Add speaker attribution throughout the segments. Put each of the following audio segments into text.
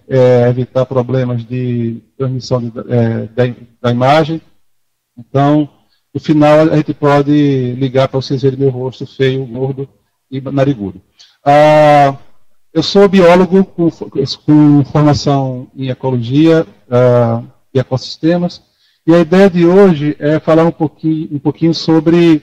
Speaker 1: evitar problemas de transmissão da imagem. Então, no final, a gente pode ligar para vocês verem meu rosto feio, gordo e narigudo. Eu sou biólogo com formação em ecologia e ecossistemas, e a ideia de hoje é falar um pouquinho sobre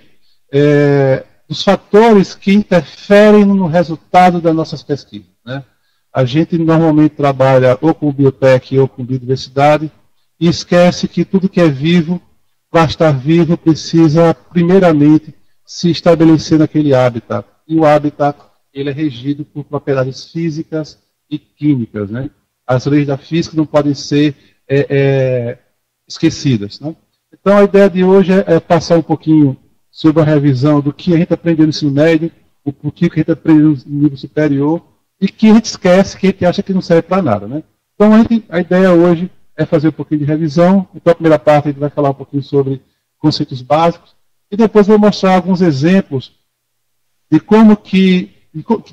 Speaker 1: os fatores que interferem no resultado das nossas pesquisas, né? A gente normalmente trabalha ou com biotech ou com biodiversidade e esquece que tudo que é vivo, para estar vivo, precisa primeiramente se estabelecer naquele hábitat. E o hábitat ele é regido por propriedades físicas e químicas, né? As leis da física não podem ser esquecidas, né? Então a ideia de hoje é passar um pouquinho sobre a revisão do que a gente aprendeu no ensino médio, o que a gente aprendeu no nível superior, e que a gente esquece, que a gente acha que não serve para nada, né? Então a ideia hoje é fazer um pouquinho de revisão. Então a primeira parte a gente vai falar um pouquinho sobre conceitos básicos, e depois vou mostrar alguns exemplos de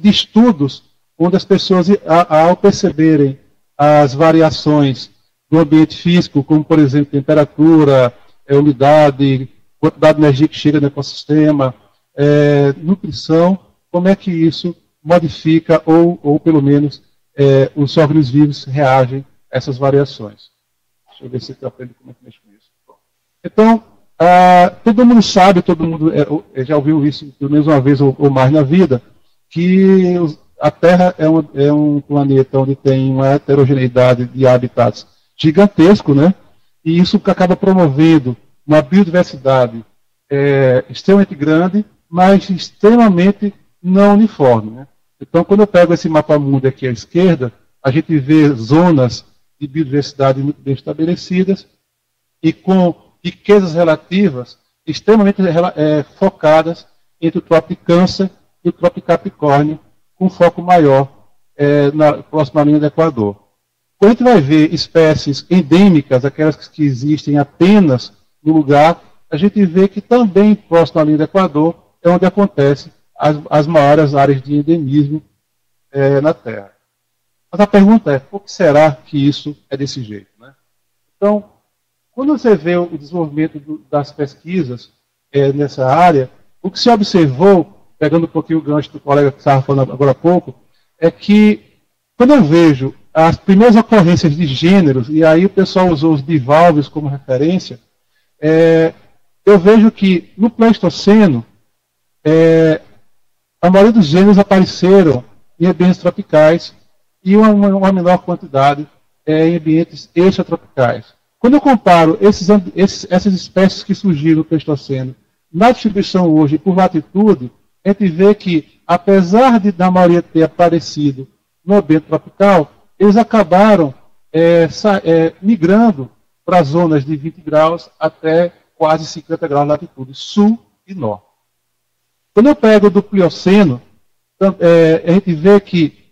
Speaker 1: de estudos onde as pessoas, ao perceberem as variações do ambiente físico, como por exemplo temperatura, umidade, quantidade de energia que chega no ecossistema, nutrição, como é que isso modifica ou pelo menos os organismos vivos reagem a essas variações. Deixa eu ver se eu aprendo como é que mexe com isso. Então, todo mundo sabe, todo mundo já ouviu isso pelo menos uma vez ou mais na vida, que a Terra é um planeta onde tem uma heterogeneidade de habitats gigantesco, né? E isso acaba promovendo uma biodiversidade extremamente grande, mas extremamente não uniforme, né? Então, quando eu pego esse mapa mundo aqui à esquerda, a gente vê zonas de biodiversidade muito bem estabelecidas e com riquezas relativas extremamente focadas entre o Trópico de Câncer e o Trópico de Capricórnio, com foco maior na próxima linha do Equador. Quando a gente vai ver espécies endêmicas, aquelas que existem apenas no lugar, a gente vê que também próximo à linha do Equador é onde acontece as maiores áreas de endemismo na Terra. Mas a pergunta é, por que será que isso é desse jeito, né? Então, quando você vê o desenvolvimento das pesquisas nessa área, o que se observou, pegando um pouquinho o gancho do colega que estava falando agora há pouco, é que quando eu vejo as primeiras ocorrências de gêneros, e aí o pessoal usou os bivalves como referência, eu vejo que no Pleistoceno, a maioria dos gêneros apareceram em ambientes tropicais e uma menor quantidade em ambientes extratropicais. Quando eu comparo essas espécies que surgiram no Pleistoceno na distribuição hoje por latitude, a gente vê que, apesar da maioria ter aparecido no ambiente tropical, eles acabaram migrando para zonas de 20 graus até quase 50 graus de latitude, sul e norte. Quando eu pego do Plioceno, a gente vê que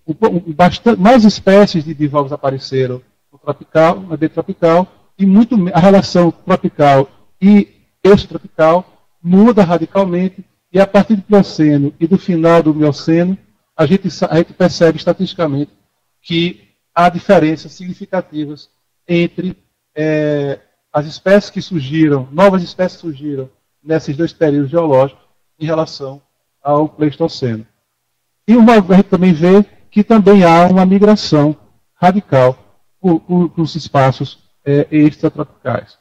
Speaker 1: mais espécies de bivalves apareceram no ambiente tropical, e a relação tropical e extratropical muda radicalmente, e a partir do Plioceno e do final do Mioceno, a gente percebe estatisticamente que há diferenças significativas entre as espécies que surgiram, novas espécies que surgiram nesses dois períodos geológicos em relação ao Pleistoceno. E a gente também vê que também há uma migração radical para os espaços extratropicais.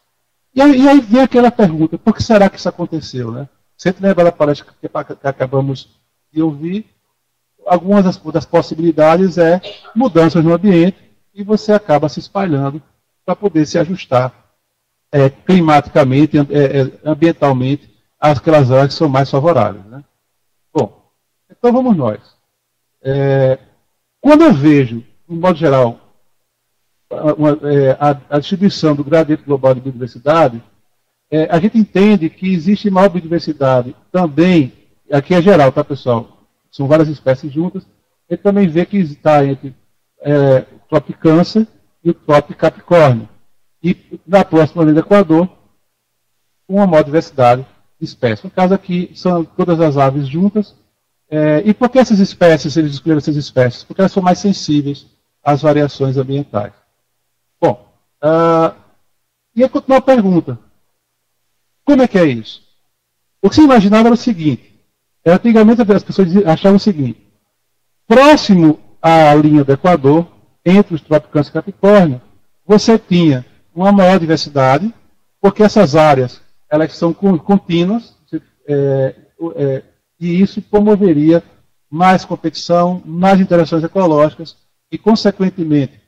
Speaker 1: E aí vem aquela pergunta, por que será que isso aconteceu, né? Você lembra da palestra que acabamos de ouvir? Algumas das possibilidades mudanças no ambiente, e você acaba se espalhando para poder se ajustar climaticamente, ambientalmente, àquelas áreas que são mais favoráveis, né? Bom, então vamos nós. Quando eu vejo, de modo geral, a distribuição do gradiente global de biodiversidade, a gente entende que existe maior biodiversidade também, aqui é geral, tá, pessoal? São várias espécies juntas. A gente também vê que está entre o Trópico Câncer e o Trópico Capricórnio. E na próxima linha do Equador, uma maior diversidade de espécies. No caso aqui, são todas as aves juntas. E por que essas espécies, eles escolheram essas espécies? Porque elas são mais sensíveis as variações ambientais. Bom, e aí continua a pergunta. Como é que é isso? O que se imaginava era o seguinte. Antigamente as pessoas achavam o seguinte. Próximo à linha do Equador, entre os trópicos Câncer e Capricórnio, você tinha uma maior diversidade, porque essas áreas elas são contínuas, e isso promoveria mais competição, mais interações ecológicas e, consequentemente,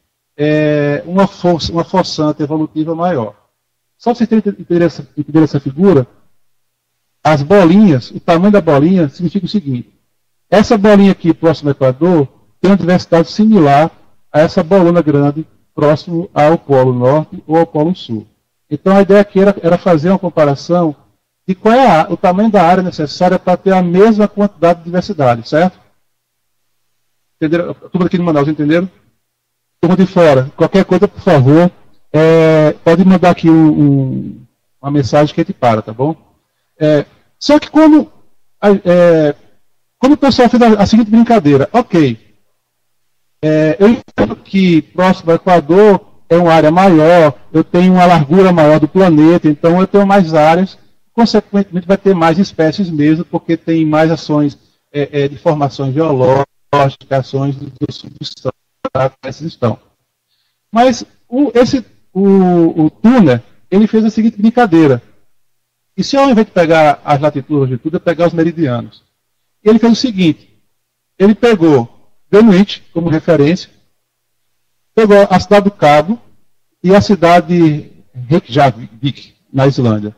Speaker 1: uma forçante evolutiva maior. Só para vocês entenderem essa figura, as bolinhas, o tamanho da bolinha significa o seguinte. Essa bolinha aqui, próximo ao Equador, tem uma diversidade similar a essa bolona grande próximo ao Polo Norte ou ao Polo Sul. Então a ideia aqui era fazer uma comparação de qual é o tamanho da área necessária para ter a mesma quantidade de diversidade, certo? Entenderam? Turma aqui de Manaus, entenderam? Turma de fora, qualquer coisa, por favor, pode mandar aqui uma mensagem que a gente para, tá bom? Só que quando o pessoal fez a seguinte brincadeira, ok, eu entendo que próximo ao Equador é uma área maior, eu tenho uma largura maior do planeta, então eu tenho mais áreas, consequentemente vai ter mais espécies mesmo, porque tem mais ações de formações geológicas, ações de substituição que essas estão. Mas o Turner, ele fez a seguinte brincadeira. E se ao invés de pegar as latitudes e longitudes, pegar os meridianos? E ele fez o seguinte, ele pegou Greenwich como referência, pegou a cidade do Cabo e a cidade de Reykjavik, na Islândia.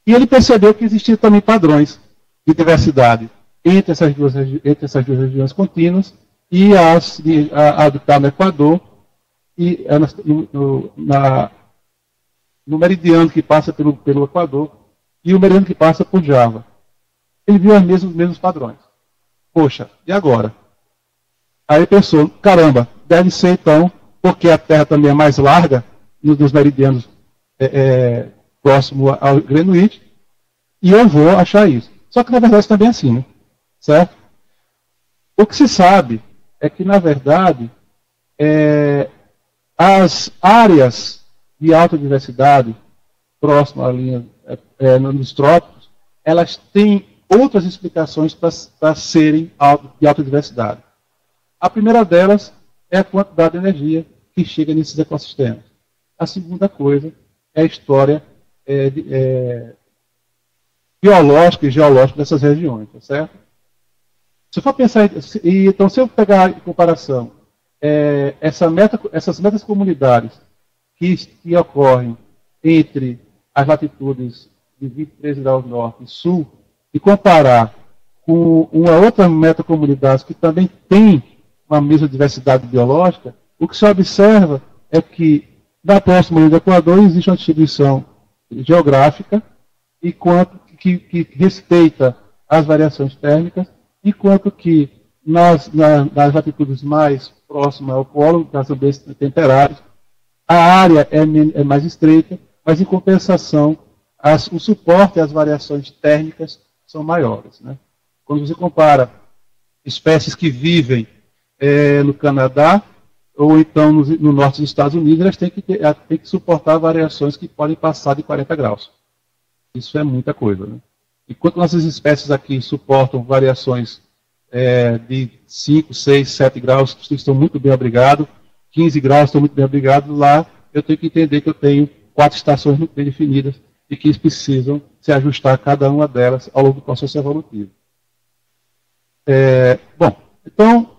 Speaker 1: E ele percebeu que existiam também padrões de diversidade entre essas duas regiões contínuas e a do Cabo Equador e no meridiano que passa pelo Equador e o meridiano que passa por Java. Ele viu os mesmos padrões. Poxa, e agora? Aí pensou, caramba, deve ser então, porque a Terra também é mais larga, nos meridianos próximo ao Greenwich, e eu vou achar isso. Só que na verdade isso também é assim, né? Certo? O que se sabe é que, na verdade, as áreas de alta diversidade, próximo à linha nos trópicos, elas têm outras explicações para serem de alta diversidade. A primeira delas é a quantidade de energia que chega nesses ecossistemas. A segunda coisa é a história biológica e geológica dessas regiões, tá certo? Se eu for pensar, então se eu pegar em comparação essas metas comunidades que ocorrem entre as latitudes de 23 graus norte e sul e comparar com uma outra metacomunidade que também tem uma mesma diversidade biológica, o que se observa é que na próxima linha do Equador existe uma distribuição geográfica que respeita as variações térmicas, enquanto que nas latitudes mais próximas ao polo, das ambientes temperados, a área é mais estreita, mas em compensação o suporte às variações térmicas são maiores, né? Quando você compara espécies que vivem no Canadá ou então no norte dos Estados Unidos, elas têm que suportar variações que podem passar de 40 graus. Isso é muita coisa, né? Enquanto nossas espécies aqui suportam variações de 5, 6, 7 graus, que estão muito bem abrigados, 15 graus, estão muito bem abrigados, lá eu tenho que entender que eu tenho 4 estações muito bem definidas e que precisam se ajustar a cada uma delas ao longo do processo evolutivo. Bom, então,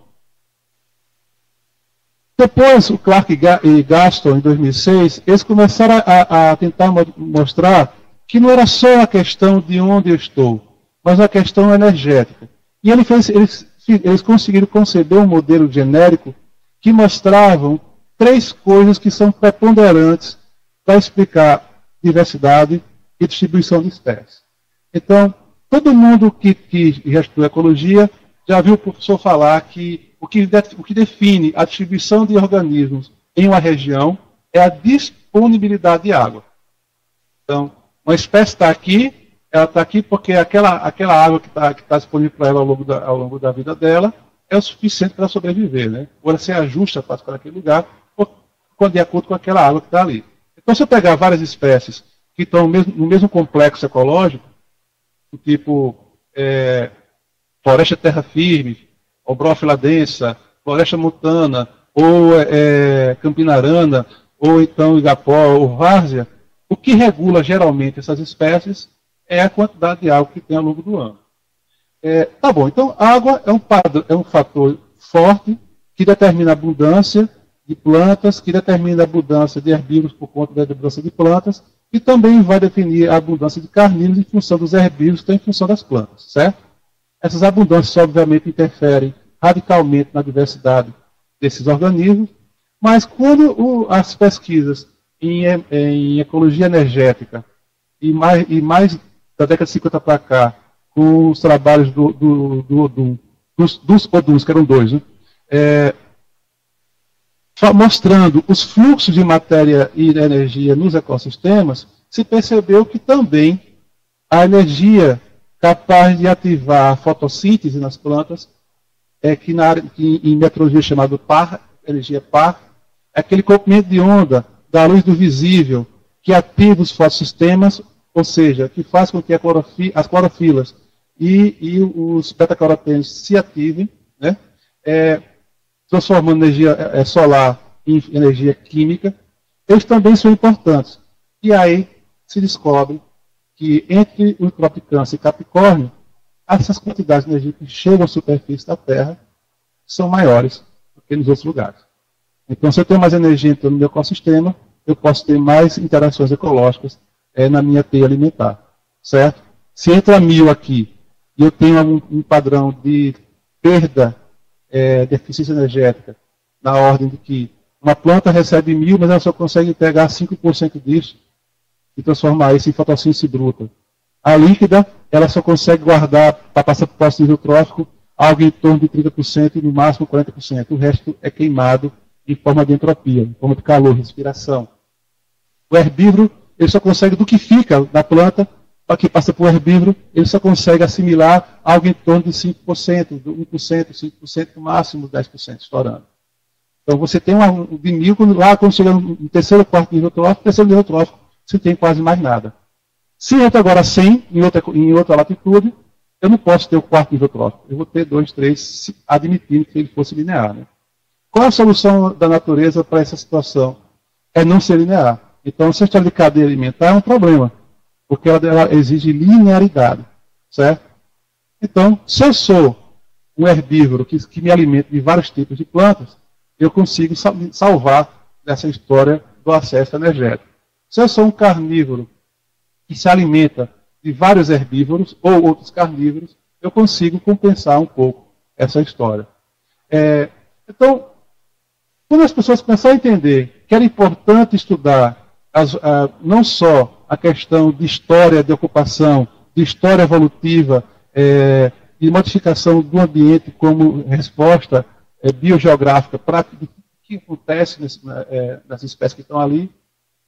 Speaker 1: depois o Clark e Gaston, em 2006, eles começaram a tentar mostrar que não era só a questão de onde eu estou, mas a questão energética. E eles conseguiram conceber um modelo genérico que mostravam 3 coisas que são preponderantes para explicar diversidade e distribuição de espécies. Então, todo mundo que já estudou ecologia já viu o professor falar que o que define a distribuição de organismos em uma região é a disponibilidade de água. Então, uma espécie está aqui, ela está aqui porque aquela água que está disponível para ela ao longo da vida dela, é o suficiente para sobreviver, né? Ou ela se ajusta para aquele lugar, ou de acordo com aquela água que está ali. Então, se eu pegar várias espécies que estão no mesmo complexo ecológico, tipo floresta terra firme, obrófila densa, floresta montana, ou campinarana, ou então igapó ou várzea, o que regula geralmente essas espécies é a quantidade de água que tem ao longo do ano. Tá bom, então água é um fator forte que determina a abundância de plantas, que determina a abundância de herbívoros por conta da abundância de plantas, e também vai definir a abundância de carnívoros em função dos herbívoros que estão em função das plantas, certo? Essas abundâncias, obviamente, interferem radicalmente na diversidade desses organismos, mas quando as pesquisas em ecologia energética, e mais da década de 50 para cá, com os trabalhos dos ODUs, que eram dois, né? Mostrando os fluxos de matéria e energia nos ecossistemas, se percebeu que também a energia capaz de ativar a fotossíntese nas plantas, que em meteorologia é chamado PAR, energia PAR, é aquele comprimento de onda da luz do visível que ativa os fotossistemas, ou seja, que faz com que as clorofilas e os beta-carotenos se ativem, né? Transformando energia solar em energia química. Eles também são importantes. E aí se descobre que entre o Tropicâncer e Capricórnio, essas quantidades de energia que chegam à superfície da Terra são maiores do que nos outros lugares. Então, se eu tenho mais energia entrando no meu ecossistema, eu posso ter mais interações ecológicas na minha teia alimentar, certo? Se entra 1000 aqui e eu tenho um padrão de perda de eficiência energética na ordem de que uma planta recebe 1000, mas ela só consegue pegar 5% disso e transformar isso em fotossíntese bruta. A líquida, ela só consegue guardar, para passar para o próximo nível trófico, algo em torno de 30% e no máximo 40%. O resto é queimado em forma de entropia, em forma de calor, respiração. O herbívoro, ele só consegue, do que fica na planta, para que passa para o herbívoro, ele só consegue assimilar algo em torno de 5%, de 1%, 5%, no máximo 10%, estourando. Então você tem um de 1000, quando chega no terceiro, quarto nível trófico, terceiro nível trófico, você tem quase mais nada. Se entra agora 100, em outra latitude, eu não posso ter o quarto nível trófico. Eu vou ter 2, 3, admitindo que ele fosse linear, né? Qual é a solução da natureza para essa situação? É não ser linear. Então, a história de cadeia alimentar é um problema, porque ela exige linearidade, certo? Então, se eu sou um herbívoro que me alimenta de vários tipos de plantas, eu consigo salvar dessa história do acesso energético. Se eu sou um carnívoro que se alimenta de vários herbívoros ou outros carnívoros, eu consigo compensar um pouco essa história. Então, quando as pessoas começaram a entender que era importante estudar não só a questão de história de ocupação, de história evolutiva, de modificação do ambiente como resposta biogeográfica para o que acontece nas espécies que estão ali,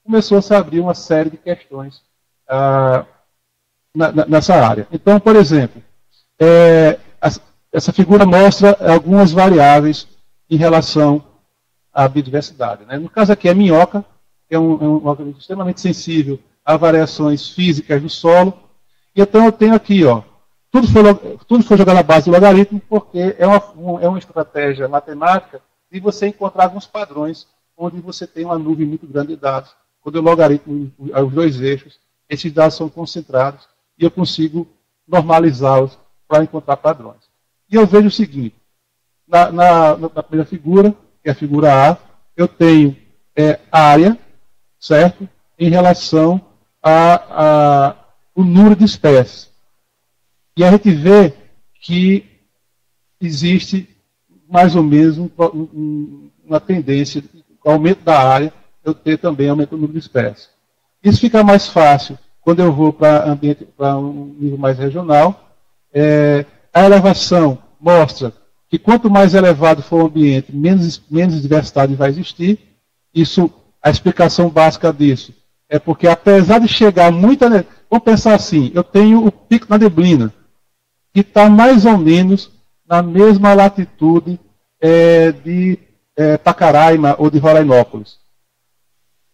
Speaker 1: começou a se abrir uma série de questões nessa área. Então, por exemplo, essa figura mostra algumas variáveis em relação à biodiversidade, né? No caso aqui, a minhoca, que é um organismo extremamente sensível a variações físicas do solo. E então eu tenho aqui, ó, tudo foi jogado na base do logaritmo, porque é uma estratégia matemática de você encontrar alguns padrões onde você tem uma nuvem muito grande de dados. Quando eu logaritmo os dois eixos, esses dados são concentrados e eu consigo normalizá-los para encontrar padrões. E eu vejo o seguinte, na primeira figura, que é a figura A, eu tenho área, certo? Em relação ao número de espécies. E a gente vê que existe mais ou menos uma tendência, com o aumento da área, eu ter também aumento do número de espécies. Isso fica mais fácil quando eu vou para um nível mais regional. A elevação mostra que quanto mais elevado for o ambiente, menos diversidade vai existir. Isso, a explicação básica disso é porque, apesar de chegar muita... Vamos pensar assim, eu tenho o pico da neblina, que está mais ou menos na mesma latitude de Pacaraima ou de Rorainópolis.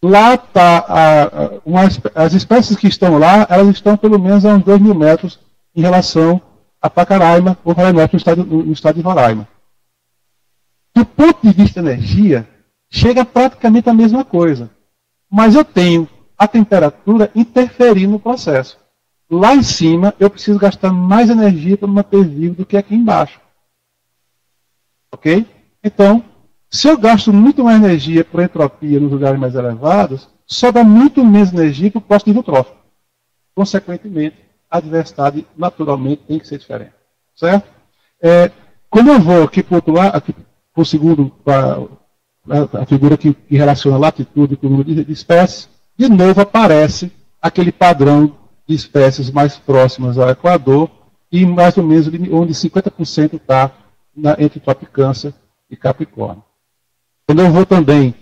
Speaker 1: Lá está, as espécies que estão lá, elas estão pelo menos a uns 2.000 metros em relação a Pacaraima ou Rorainópolis no estado de Roraima. Do ponto de vista de energia, chega praticamente a mesma coisa. Mas eu tenho a temperatura interferindo no processo. Lá em cima, eu preciso gastar mais energia para me manter vivo do que aqui embaixo. Ok? Então, se eu gasto muito mais energia por entropia nos lugares mais elevados, sobra muito menos energia para o próximo nível trófico. Consequentemente, a diversidade naturalmente tem que ser diferente. Certo? Quando eu vou aqui para o outro lado, aqui para o segundo, para a figura que relaciona latitude com o número de espécies, de novo aparece aquele padrão de espécies mais próximas ao Equador e mais ou menos onde 50% está entre Tropicâncer e Capricórnio. Quando eu vou também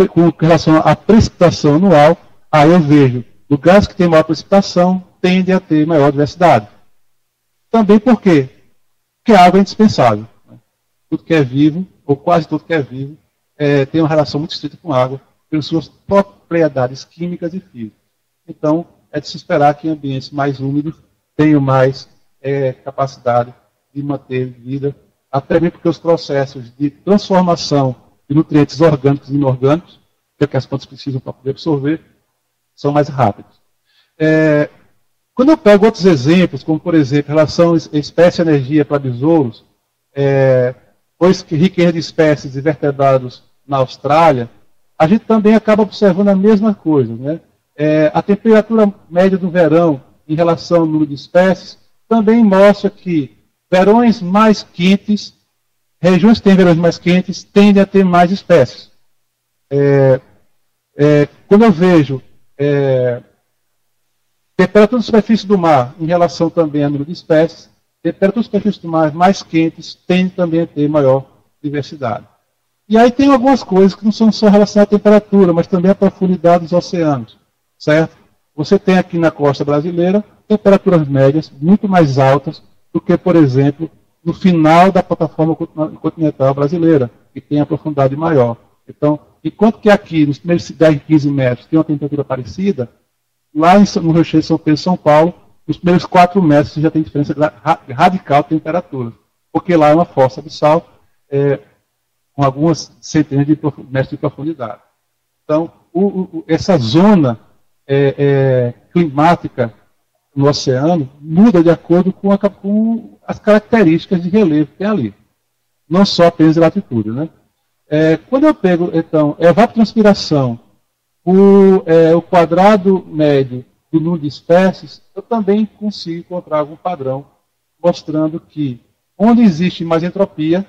Speaker 1: com relação à precipitação anual, aí eu vejo lugares que têm maior precipitação tendem a ter maior diversidade. Também por quê? Porque a água é indispensável. Tudo que é vivo, ou quase tudo que é vivo, tem uma relação muito estreita com a água, pelas suas propriedades químicas e físicas. Então, é de se esperar que ambientes mais úmidos tenham mais capacidade de manter vida, até mesmo porque os processos de transformação de nutrientes orgânicos e inorgânicos, que é o que as plantas precisam para poder absorver, são mais rápidos. Quando eu pego outros exemplos, como por exemplo, em relação à espécie e energia para besouros, pois que riqueza de espécies de vertebrados na Austrália, a gente também acaba observando a mesma coisa. Né? A temperatura média do verão em relação ao número de espécies também mostra que verões mais quentes, regiões que têm verões mais quentes, tendem a ter mais espécies. Quando eu vejo temperatura de superfície do mar em relação também ao número de espécies, temperatura de superfície do mar mais quentes tendem também a ter maior diversidade. E aí tem algumas coisas que não são só relacionadas à temperatura, mas também à profundidade dos oceanos. Certo? Você tem aqui na costa brasileira temperaturas médias muito mais altas do que, por exemplo, no final da plataforma continental brasileira, que tem a profundidade maior. Então, enquanto que aqui, nos primeiros 10, 15 metros, tem uma temperatura parecida, lá no Rio Cheio de São Pedro e São Paulo, nos primeiros 4 metros você já tem diferença radical de temperatura, porque lá é uma fossa abissal com algumas centenas de metros de profundidade. Então, essa zona climática no oceano muda de acordo com as características de relevo que tem ali. Não só apenas de latitude. Né? Quando eu pego, então, evapotranspiração, o quadrado médio do número de espécies, eu também consigo encontrar algum padrão mostrando que onde existe mais entropia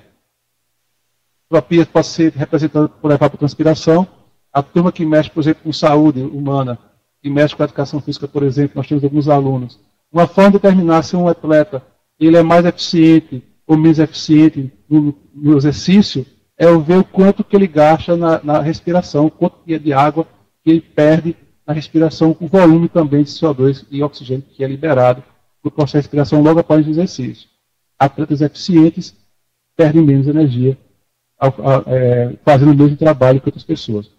Speaker 1: pode ser representada por evapotranspiração. A turma que mexe, por exemplo, com saúde humana, que mexe com a educação física, por exemplo, nós temos alguns alunos. Uma forma de determinar se um atleta ele é mais eficiente ou menos eficiente no exercício é eu ver o quanto que ele gasta na respiração, o quanto de água que ele perde na respiração, com o volume também de CO2 e oxigênio que é liberado no processo de respiração logo após o exercício. Atletas eficientes perdem menos energia fazendo o mesmo trabalho que outras pessoas.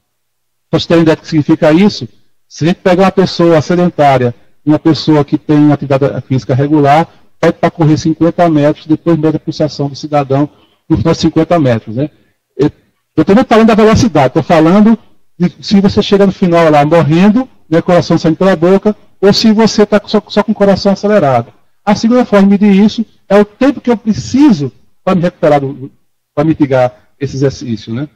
Speaker 1: Para você ter uma ideia do que significa isso, se a gente pegar uma pessoa sedentária, uma pessoa que tem uma atividade física regular, pede para correr 50 metros, depois mede a pulsação do cidadão no final de 50 metros. Né? Eu estou não falando da velocidade, estou falando de se você chega no final lá morrendo, né, coração saindo pela boca, ou se você está só com o coração acelerado. A segunda forma de medir isso é o tempo que eu preciso para me recuperar, para mitigar esse exercício. Né?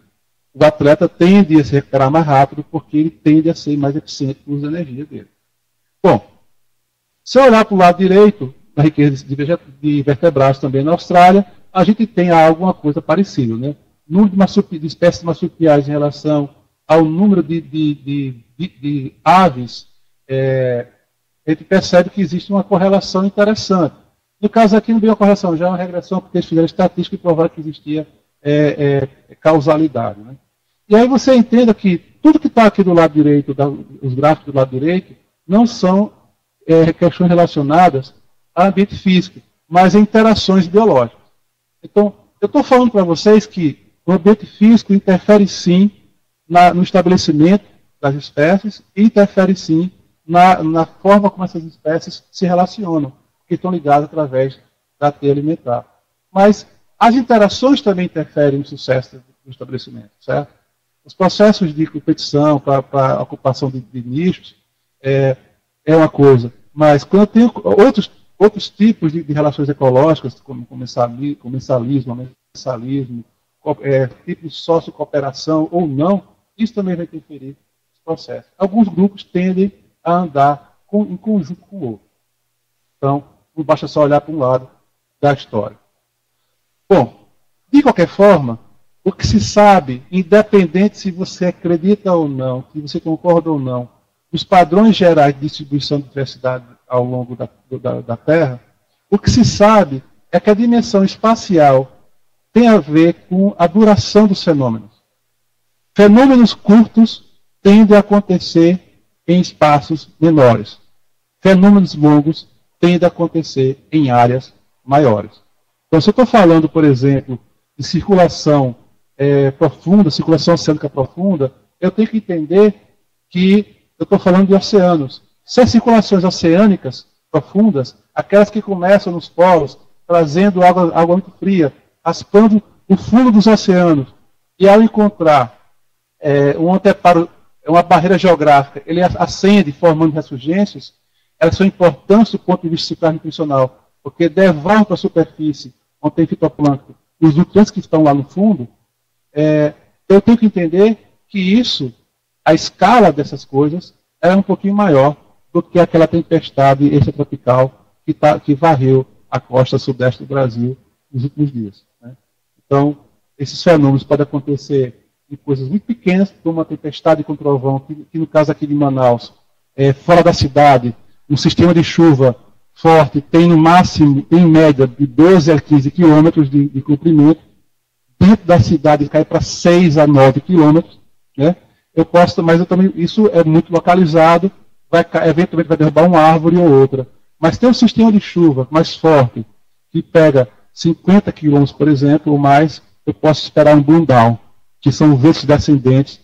Speaker 1: O atleta tende a se recuperar mais rápido porque ele tende a ser mais eficiente no uso da energia dele. Bom, se eu olhar para o lado direito, na riqueza de vertebrados também na Austrália, a gente tem alguma coisa parecida. Né? Número de espécies marsupiais em relação ao número de aves, a gente percebe que existe uma correlação interessante. No caso aqui não tem uma correlação, já é uma regressão, porque eles fizeram estatística e provaram que existia causalidade. Né? E aí você entenda que tudo que está aqui do lado direito, os gráficos do lado direito, não são questões relacionadas ao ambiente físico, mas a interações biológicas. Então, eu estou falando para vocês que o ambiente físico interfere sim no estabelecimento das espécies e interfere sim na forma como essas espécies se relacionam, que estão ligadas através da teia alimentar. Mas as interações também interferem no sucesso do estabelecimento, certo? Os processos de competição para a ocupação de nichos é uma coisa, mas quando eu tenho outros tipos de relações ecológicas, como comensalismo, tipo de sócio-cooperação ou não, isso também vai interferir nos processos. Alguns grupos tendem a andar em conjunto com o outro. Então, não basta só olhar para um lado da história. Bom, de qualquer forma, o que se sabe, independente se você acredita ou não, se você concorda ou não, os padrões gerais de distribuição de diversidade ao longo da Terra, o que se sabe é que a dimensão espacial tem a ver com a duração dos fenômenos. Fenômenos curtos tendem a acontecer em espaços menores. Fenômenos longos tendem a acontecer em áreas maiores. Então, se eu estou falando, por exemplo, de circulação profunda, circulação oceânica profunda, eu tenho que entender que eu estou falando de oceanos. Se as circulações oceânicas profundas, aquelas que começam nos polos, trazendo água muito fria, raspando o fundo dos oceanos, e ao encontrar um anteparo, uma barreira geográfica, ele ascende formando ressurgências, elas são importantes do ponto de vista ciclar nutricional, porque devolvem para a superfície, onde tem fitoplâncton, os nutrientes que estão lá no fundo. Eu tenho que entender que isso, a escala dessas coisas, é um pouquinho maior do que aquela tempestade extratropical que varreu a costa sudeste do Brasil nos últimos dias. Né? Então, esses fenômenos podem acontecer em coisas muito pequenas, como uma tempestade com trovão, que no caso aqui de Manaus, fora da cidade, um sistema de chuva forte tem no máximo, em média, de 12 a 15 quilômetros de comprimento, dentro da cidade cai para 6 a 9 quilômetros, né? Mas eu também, isso é muito localizado, eventualmente vai derrubar uma árvore ou outra. Mas tem um sistema de chuva mais forte, que pega 50 quilômetros, por exemplo, ou mais, eu posso esperar um boom down, que são ventos descendentes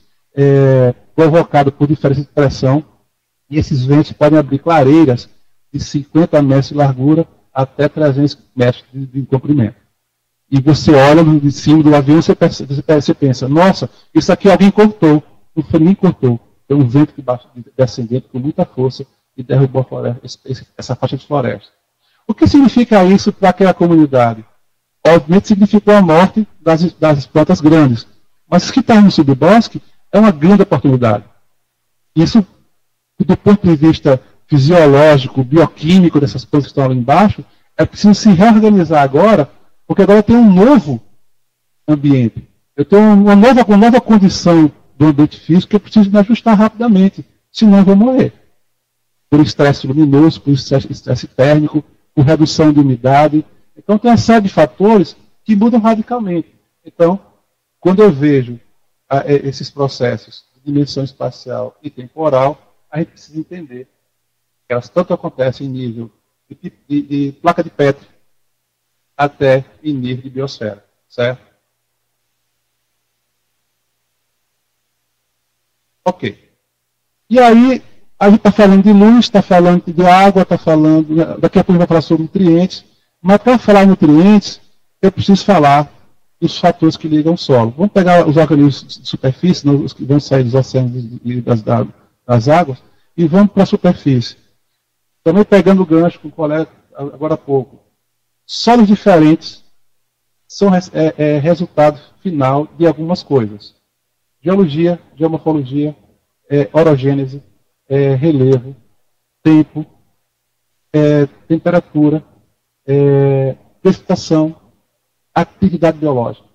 Speaker 1: provocados por diferença de pressão, e esses ventos podem abrir clareiras de 50 metros de largura até 300 metros de comprimento. E você olha de cima do avião e você pensa, nossa, isso aqui alguém cortou. Não foi ninguém cortou. Tem um vento descendente com muita força e derrubou a floresta, essa faixa de floresta. O que significa isso para aquela comunidade? Obviamente significou a morte das plantas grandes. Mas o que está no subbosque é uma grande oportunidade. Isso, do ponto de vista fisiológico, bioquímico dessas plantas que estão ali embaixo, é preciso se reorganizar agora, porque agora tem um novo ambiente. Eu tenho uma nova condição do ambiente físico que eu preciso me ajustar rapidamente, senão eu vou morrer. Por estresse luminoso, por estresse térmico, por redução de umidade. Então tem uma série de fatores que mudam radicalmente. Então, quando eu vejo esses processos de dimensão espacial e temporal, a gente precisa entender que elas tanto acontecem em nível de placa de Petri até em nível de biosfera, certo? Ok. E aí, a gente está falando de luz, está falando de água, está falando... Daqui a pouco a gente vai falar sobre nutrientes. Mas para falar em nutrientes, eu preciso falar dos fatores que ligam o solo. Vamos pegar os organismos de superfície, os que vão sair dos oceanos e das águas, e vamos para a superfície. Também pegando o gancho com o colega agora há pouco. Solos diferentes são resultado final de algumas coisas. Geologia, geomorfologia, orogênese, relevo, tempo, temperatura, precipitação, atividade biológica.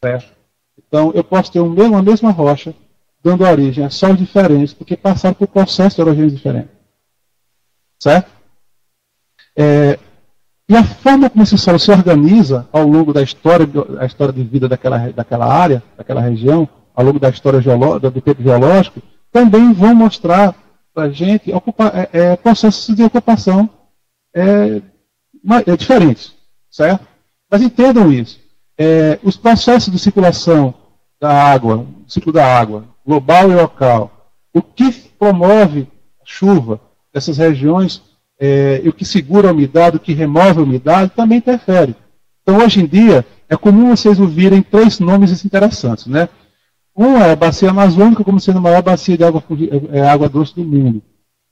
Speaker 1: Certo? Então, eu posso ter uma mesma rocha dando origem a solos diferentes, porque passaram por processos de orogênese diferentes. Certo? E a forma como esse solo se organiza ao longo da história de vida daquela área, daquela região, ao longo da história do tempo geológico, também vão mostrar para a gente processos de ocupação diferentes, certo? Mas entendam isso. Os processos de circulação da água, o ciclo da água, global e local, o que promove a chuva dessas regiões, e o que segura a umidade, o que remove a umidade, também interfere. Então, hoje em dia, é comum vocês ouvirem 3 nomes interessantes, né? Um é a bacia amazônica, como sendo a maior bacia de água doce do mundo.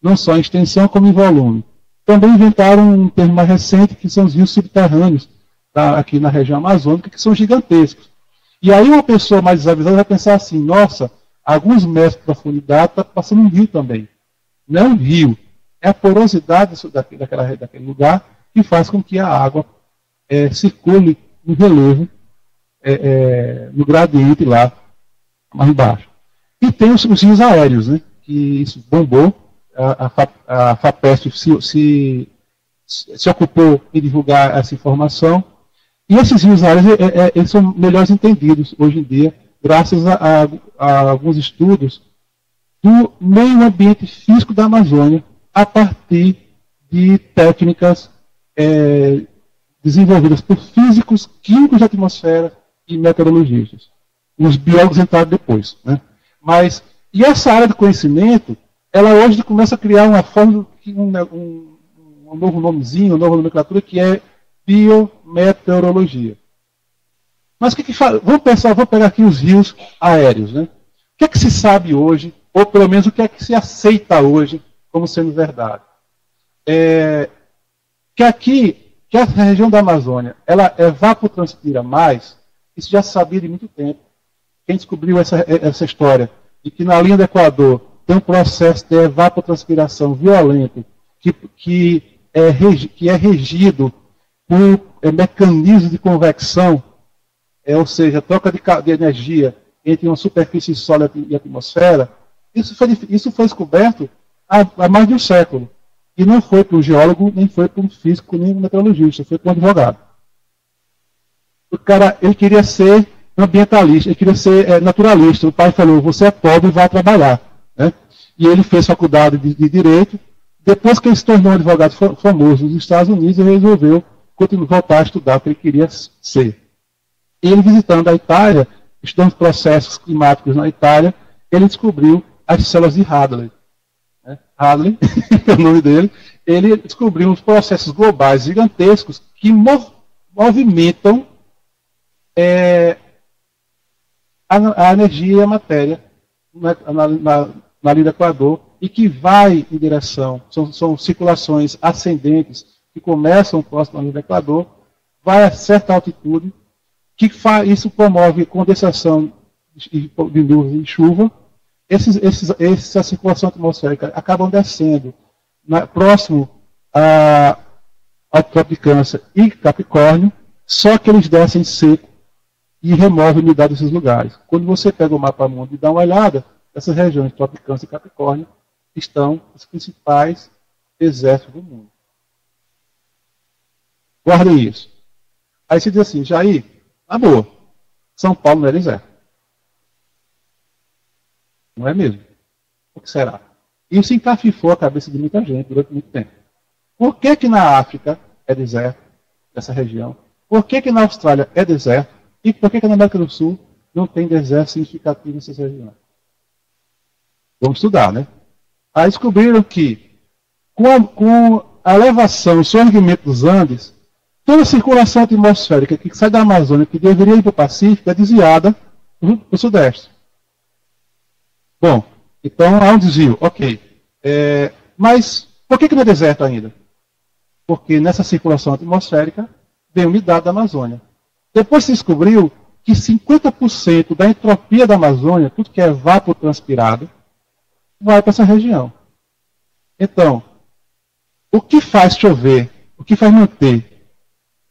Speaker 1: Não só em extensão, como em volume. Também inventaram um termo mais recente, que são os rios subterrâneos, aqui na região amazônica, que são gigantescos. E aí uma pessoa mais desavisada vai pensar assim, nossa, alguns metros de profundidade está passando um rio também. Não é um rio, é a porosidade daquele lugar que faz com que a água circule no relevo, no gradiente lá, mais embaixo. E tem os rios aéreos, né, que isso bombou, a FAPESP se ocupou em divulgar essa informação, e esses rios aéreos eles são melhores entendidos hoje em dia, graças a alguns estudos do meio ambiente físico da Amazônia, a partir de técnicas desenvolvidas por físicos, químicos de atmosfera e meteorologistas. Os biólogos entraram depois. Né? E essa área de conhecimento, ela hoje começa a criar uma forma, um novo nomezinho, uma nova nomenclatura, que é biometeorologia. Mas vamos pegar aqui os rios aéreos. Né? O que é que se sabe hoje, ou pelo menos o que é que se aceita hoje como sendo verdade? Que a região da Amazônia, ela evapotranspira mais, isso já se sabia de muito tempo. Quem descobriu essa história de que na linha do Equador tem um processo de evapotranspiração violento que é regido por mecanismos de convecção, ou seja, troca de energia entre uma superfície sólida e atmosfera, isso foi descoberto há mais de um século. E não foi para um geólogo, nem foi para um físico, nem para um meteorologista, foi para um advogado. O cara, ele queria ser ambientalista, ele queria ser naturalista. O pai falou, você é pobre e vai trabalhar. Né? E ele fez faculdade de Direito. Depois que ele se tornou um advogado famoso nos Estados Unidos, ele resolveu voltar a estudar o que ele queria ser. E ele, visitando a Itália, estudando processos climáticos na Itália, ele descobriu as células de Hadley. Hadley, é o nome dele. Ele descobriu uns processos globais gigantescos que movimentam a energia e a matéria na linha do Equador e que vai em direção, são circulações ascendentes que começam próximo da linha do Equador, vai a certa altitude, isso promove condensação de nuvens e chuva. Essa circulação atmosférica acabam descendo próximo ao Trópico de Câncer e Capricórnio, só que eles descem seco e removem a umidade desses lugares. Quando você pega o mapa mundo e dá uma olhada, essas regiões, Trópico de Câncer e Capricórnio, estão os principais desertos do mundo. Guardem isso. Aí você diz assim, Jair, na boa, São Paulo não é deserto. Não é mesmo? O que será? Isso encafifou a cabeça de muita gente durante muito tempo. Por que na África é deserto, essa região? Por que na Austrália é deserto? E por que na América do Sul não tem deserto significativo nessas regiões? Vamos estudar, né? Aí descobriram que, com a elevação, o surgimento dos Andes, toda a circulação atmosférica que sai da Amazônia, que deveria ir para o Pacífico, é desviada para o Sudeste. Bom, então há um desvio, ok. Mas por que não é deserto ainda? Porque nessa circulação atmosférica vem umidade da Amazônia. Depois se descobriu que 50% da entropia da Amazônia, tudo que é evapotranspirado, vai para essa região. Então, o que faz chover, o que faz manter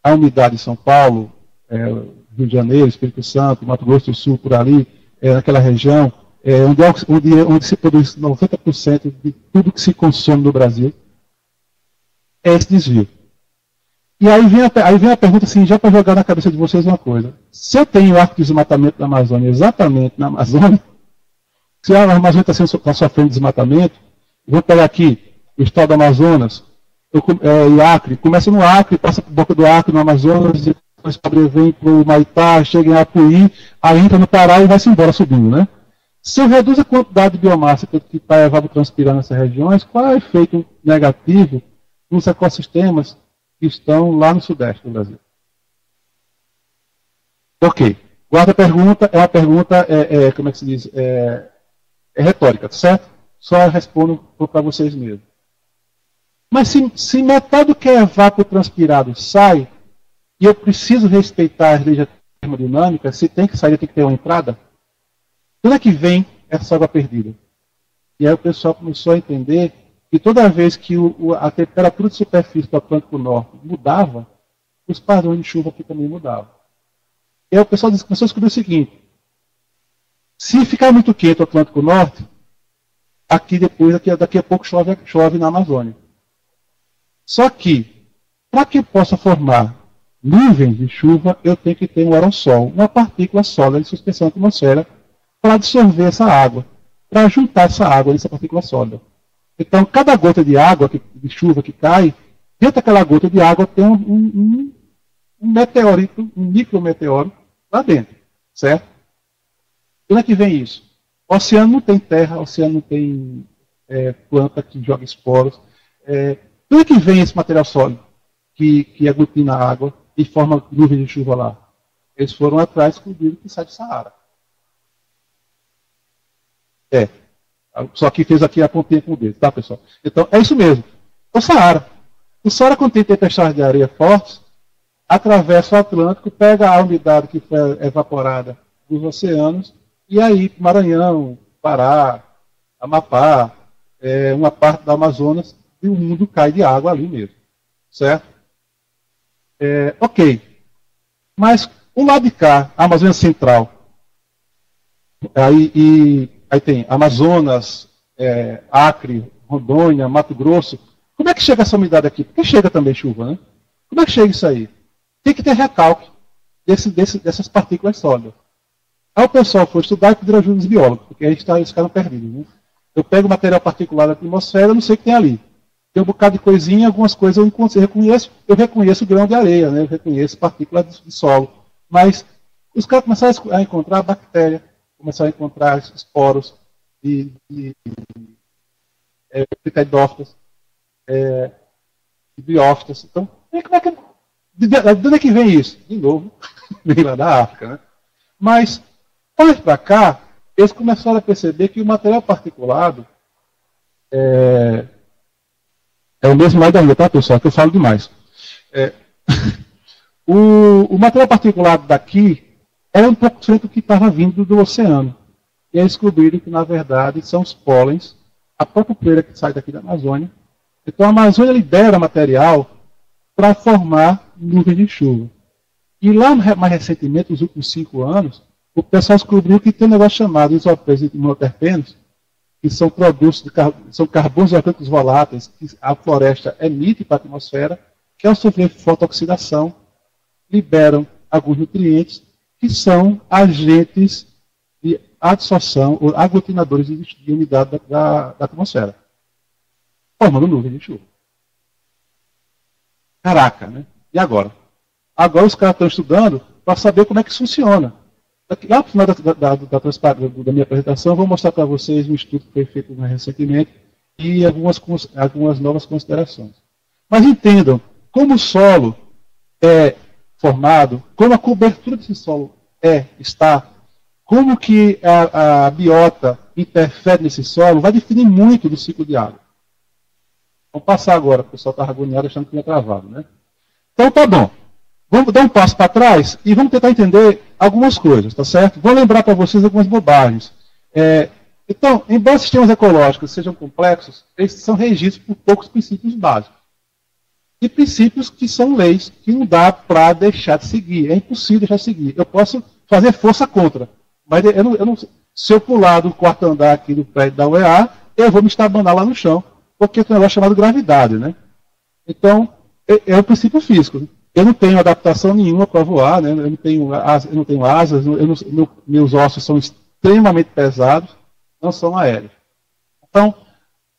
Speaker 1: a umidade em São Paulo, Rio de Janeiro, Espírito Santo, Mato Grosso do Sul, por ali, naquela região, onde se produz 90% de tudo que se consome no Brasil, é esse desvio. E aí vem a pergunta assim, já para jogar na cabeça de vocês uma coisa. Se eu tenho o arco de desmatamento da Amazônia exatamente na Amazônia, se a Amazônia está sofrendo desmatamento, eu vou pegar aqui o estado do Amazonas, e Acre, começa no Acre, passa por boca do Acre, no Amazonas, e Depois vem para o Maitá, chega em Apuí, aí entra no Pará e vai-se embora subindo, né? Se eu reduzo a quantidade de biomassa que está evapotranspirando nessas regiões, qual é o efeito negativo nos ecossistemas que estão lá no sudeste do Brasil? Ok. Quarta pergunta é uma pergunta, como é que se diz? É retórica, certo? Só respondo para vocês mesmos. Mas se metade do que é evapotranspirado sai, e eu preciso respeitar as leis termodinâmicas, se tem que sair, tem que ter uma entrada, onde é que vem essa água perdida? E aí o pessoal começou a entender que toda vez que a temperatura de superfície do Atlântico Norte mudava, os padrões de chuva aqui também mudavam. E aí o pessoal começou a descobrir o seguinte: se ficar muito quente o Atlântico Norte, daqui a pouco chove na Amazônia. Só que, para que possa formar nuvens de chuva, eu tenho que ter um aerossol, uma partícula sólida de suspensão na atmosfera, para absorver essa água, para juntar essa água nessa partícula sólida. Então, cada gota de água, de chuva que cai, dentro daquela gota de água tem um meteorito, um micrometeoro lá dentro, certo? Onde é que vem isso? O oceano não tem terra, o oceano não tem planta que joga esporos. Onde é que vem esse material sólido que aglutina a água e forma nuvem de chuva lá? Eles foram atrás e descobriram que sai do Saara. Só que fez aqui a pontinha com o dedo, tá, pessoal? Então, é isso mesmo. O Saara. O Saara, quando tem tempestades de areia fortes, atravessa o Atlântico, pega a umidade que foi evaporada dos oceanos, e aí Maranhão, Pará, Amapá, uma parte da Amazonas, e o mundo cai de água ali mesmo. Certo? Ok. Mas o lado de cá, a Amazônia Central, aí tem Amazonas, Acre, Rondônia, Mato Grosso. Como é que chega essa umidade aqui? Porque chega também chuva, né? Como é que chega isso aí? Tem que ter recalque dessas partículas sólidas. Aí o pessoal foi estudar e pediram ajuda dos biólogos, porque a gente eles ficaram perdidos. Né? Eu pego o material particular da atmosfera, eu não sei o que tem ali. Tem um bocado de coisinha, algumas coisas eu reconheço grão de areia, né? Eu reconheço partículas de solo. Mas os caras começaram a encontrar bactéria, começaram a encontrar esporos de pteridófitas, de biófitas. Então, de onde é que vem isso? De novo, vem lá da África. Né? Mas, mais para cá, eles começaram a perceber que o material particulado é o mesmo lá da ilha, tá, pessoal? Que eu falo demais. O material particulado daqui era um pouco diferente do que estava vindo do oceano. E aí descobriram que, na verdade, são os pólens, a própria poeira que sai daqui da Amazônia. Então, a Amazônia libera material para formar nuvens de chuva. E lá, mais recentemente, nos últimos 5 anos, o pessoal descobriu que tem um negócio chamado isoprenos e monoterpenos, que são produtos, são carbonos orgânicos voláteis que a floresta emite para a atmosfera, que ao sofrer fotoxidação, liberam alguns nutrientes que são agentes de adsorção ou aglutinadores de umidade da atmosfera, formando nuvem de chuva. Caraca, né? E agora? Agora os caras estão estudando para saber como é que isso funciona. Lá no final da minha apresentação, eu vou mostrar para vocês um estudo que foi feito recentemente e algumas novas considerações. Mas entendam, como o solo é formado, como a cobertura desse solo está, como que a biota interfere nesse solo, vai definir muito do ciclo de água. Vamos passar agora, o pessoal está agoniado achando que tinha travado, né? Então tá bom. Vamos dar um passo para trás e vamos tentar entender algumas coisas, tá certo? Vou lembrar para vocês algumas bobagens. Então, embora sistemas ecológicos sejam complexos, eles são regidos por poucos princípios básicos. E princípios que são leis que não dá para deixar de seguir. É impossível deixar de seguir. Eu posso fazer força contra, mas se eu pular do quarto andar aqui do prédio da UEA, eu vou me estabanar lá no chão, porque tem um negócio chamado gravidade, né? Então, é um princípio físico. Eu não tenho adaptação nenhuma para voar, né? Eu não tenho asas, meus ossos são extremamente pesados, não são aéreos. Então,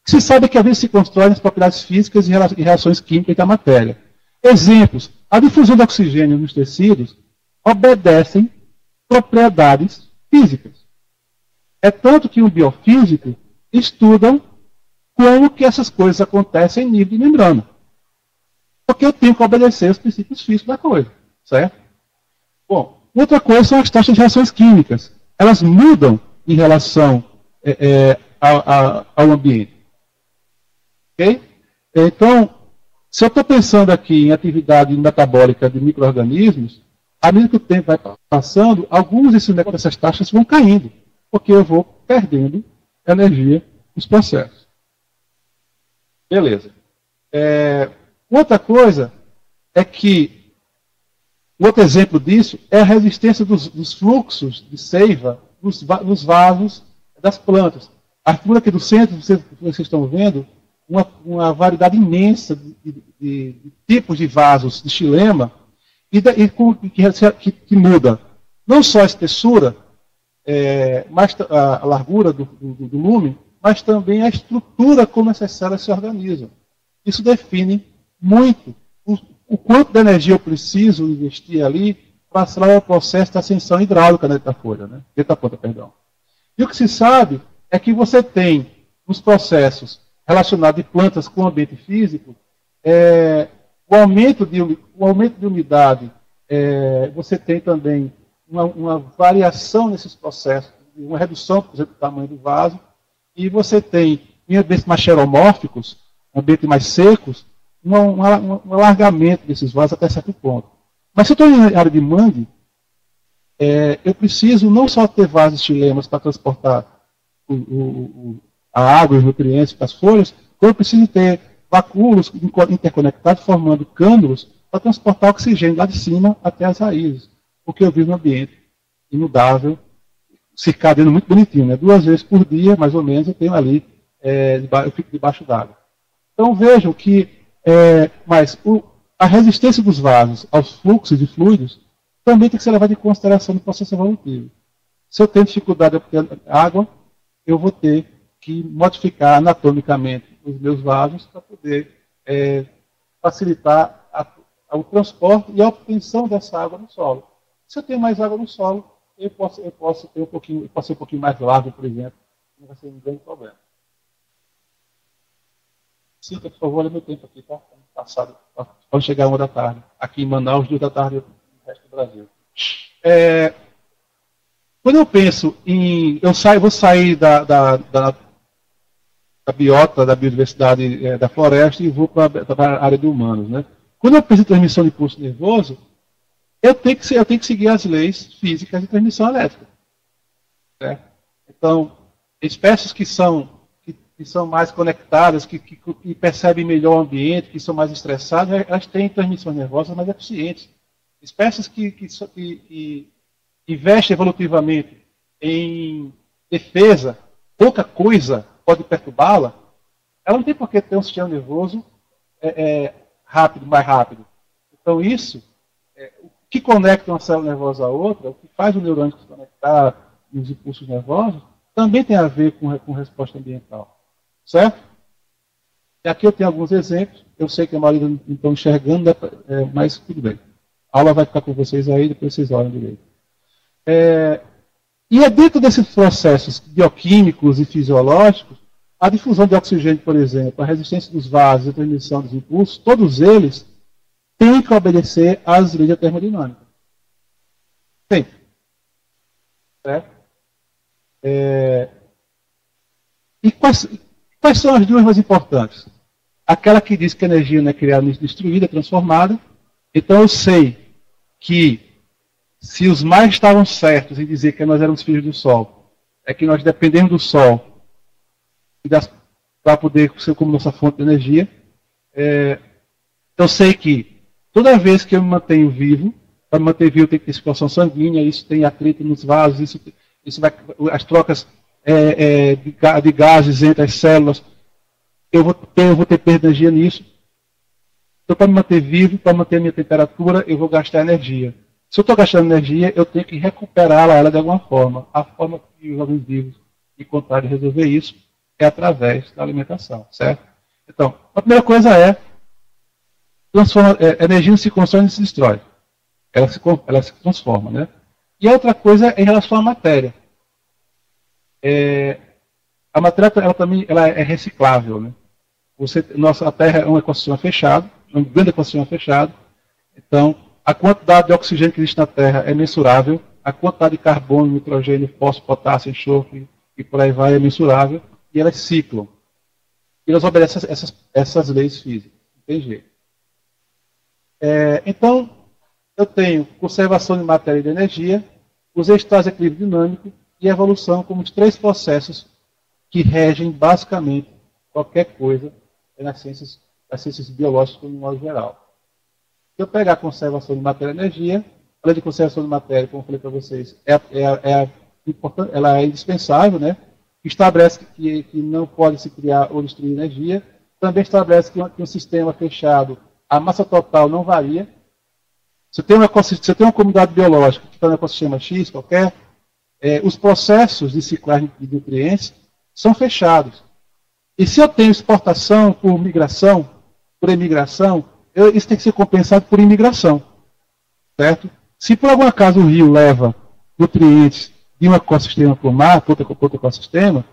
Speaker 1: se sabe que a vida se constrói nas propriedades físicas e reações químicas da matéria. Exemplos: a difusão de oxigênio nos tecidos obedecem propriedades físicas. É tanto que um biofísico estudam como que essas coisas acontecem em nível de membrana. Porque eu tenho que obedecer os princípios físicos da coisa, certo? Bom, outra coisa são as taxas de reações químicas. Elas mudam em relação ao ambiente. Ok? Então, se eu estou pensando aqui em atividade metabólica de micro-organismos, à medida que o tempo vai passando, alguns dessas taxas vão caindo, porque eu vou perdendo energia nos processos. Beleza. Outra coisa é que, outro exemplo disso é a resistência dos fluxos de seiva nos vasos das plantas. A figura aqui do centro, vocês estão vendo, uma variedade imensa de tipos de vasos de xilema que muda não só a espessura, mas a largura do lume, mas também a estrutura como essas células se organizam. Isso define muito o quanto de energia eu preciso investir ali para acelerar o processo de ascensão hidráulica dentro da folha, né? Dentro da planta, perdão. E o que se sabe é que você tem nos processos relacionados de plantas com o ambiente físico, o aumento de umidade, você tem também uma variação nesses processos, uma redução, por exemplo, do tamanho do vaso, e você tem, em ambientes mais xeromórficos, ambientes mais secos, um alargamento desses vasos até certo ponto. Mas se eu estou em área de mangue, eu preciso não só ter vasos xilemas para transportar a água e os nutrientes para as folhas, como eu preciso ter vacúolos interconectados formando cânulos para transportar oxigênio lá de cima até as raízes, porque eu vivo num ambiente imutável, circadiano muito bonitinho, né? 2 vezes por dia, mais ou menos, eu tenho ali, eu fico debaixo d'água. Então vejam que a resistência dos vasos aos fluxos de fluidos também tem que ser levada em consideração no processo evolutivo. Se eu tenho dificuldade de obter água, eu vou ter que modificar anatomicamente os meus vasos para poder facilitar o transporte e a obtenção dessa água no solo. Se eu tenho mais água no solo, eu posso ser um pouquinho mais largo, por exemplo, não vai ser um grande problema. Cita, por favor, olha meu tempo aqui, tá? Passado, pode chegar 1 da tarde. Aqui em Manaus, 2 da tarde no resto do Brasil. Quando eu penso em... vou sair da biota, da biodiversidade da floresta e vou para a área de humanos, né? Quando eu penso em transmissão de impulso nervoso, eu tenho que seguir as leis físicas de transmissão elétrica. Certo? Então, espécies que são mais conectadas, que percebem melhor o ambiente, que são mais estressadas, elas têm transmissões nervosas mais eficientes. Espécies que investem evolutivamente em defesa, pouca coisa pode perturbá-la, ela não tem por que ter um sistema nervoso mais rápido. Então isso, o que conecta uma célula nervosa à outra, o que faz o neurônio se conectar nos impulsos nervosos, também tem a ver com resposta ambiental. Certo? E aqui eu tenho alguns exemplos. Eu sei que a maioria não estão enxergando, mas tudo bem. A aula vai ficar com vocês aí, depois vocês olham direito. E é dentro desses processos bioquímicos e fisiológicos, a difusão de oxigênio, por exemplo, a resistência dos vasos, a transmissão dos impulsos, todos eles têm que obedecer às leis da termodinâmica. Sempre. Certo? E quais são as duas mais importantes? Aquela que diz que a energia não é criada, nem destruída, é transformada. Então eu sei que se os mais estavam certos em dizer que nós éramos filhos do Sol, é que nós dependemos do Sol para poder ser como nossa fonte de energia. Eu sei que toda vez que eu me mantenho vivo, para me manter vivo tem que ter circulação sanguínea, isso tem atrito nos vasos, as trocas de gases entre as células, eu vou ter perda de energia nisso. Então, para me manter vivo, para manter a minha temperatura, eu vou gastar energia. Se eu estou gastando energia, eu tenho que recuperá-la ela de alguma forma. A forma que os organismos vivos encontraram de resolver isso é através da alimentação, certo? Então, a primeira coisa é energia não se constrói nem se destrói. Ela se transforma, né? E a outra coisa é em relação à matéria. A matéria ela também é reciclável, né? A Terra é um ecossistema fechado, um grande ecossistema fechado. Então, a quantidade de oxigênio que existe na Terra é mensurável, a quantidade de carbono, nitrogênio, fósforo, potássio, enxofre e por aí vai é mensurável, e elas ciclam. E elas obedecem essas leis físicas. Não tem jeito. Então, eu tenho conservação de matéria e de energia, os estados de equilíbrio dinâmico e evolução como os 3 processos que regem basicamente qualquer coisa nas ciências biológicas no modo geral. Se eu pegar a conservação de matéria e energia, a lei de conservação de matéria, como eu falei para vocês, ela é indispensável, né? Estabelece que não pode se criar ou destruir energia, também estabelece que um sistema fechado, a massa total não varia. Se tem uma comunidade biológica que está no ecossistema X qualquer, os processos de ciclagem de nutrientes são fechados. E se eu tenho exportação por migração, por emigração, isso tem que ser compensado por imigração. Certo? Se por algum acaso o rio leva nutrientes de um ecossistema para o mar, para outro ecossistema,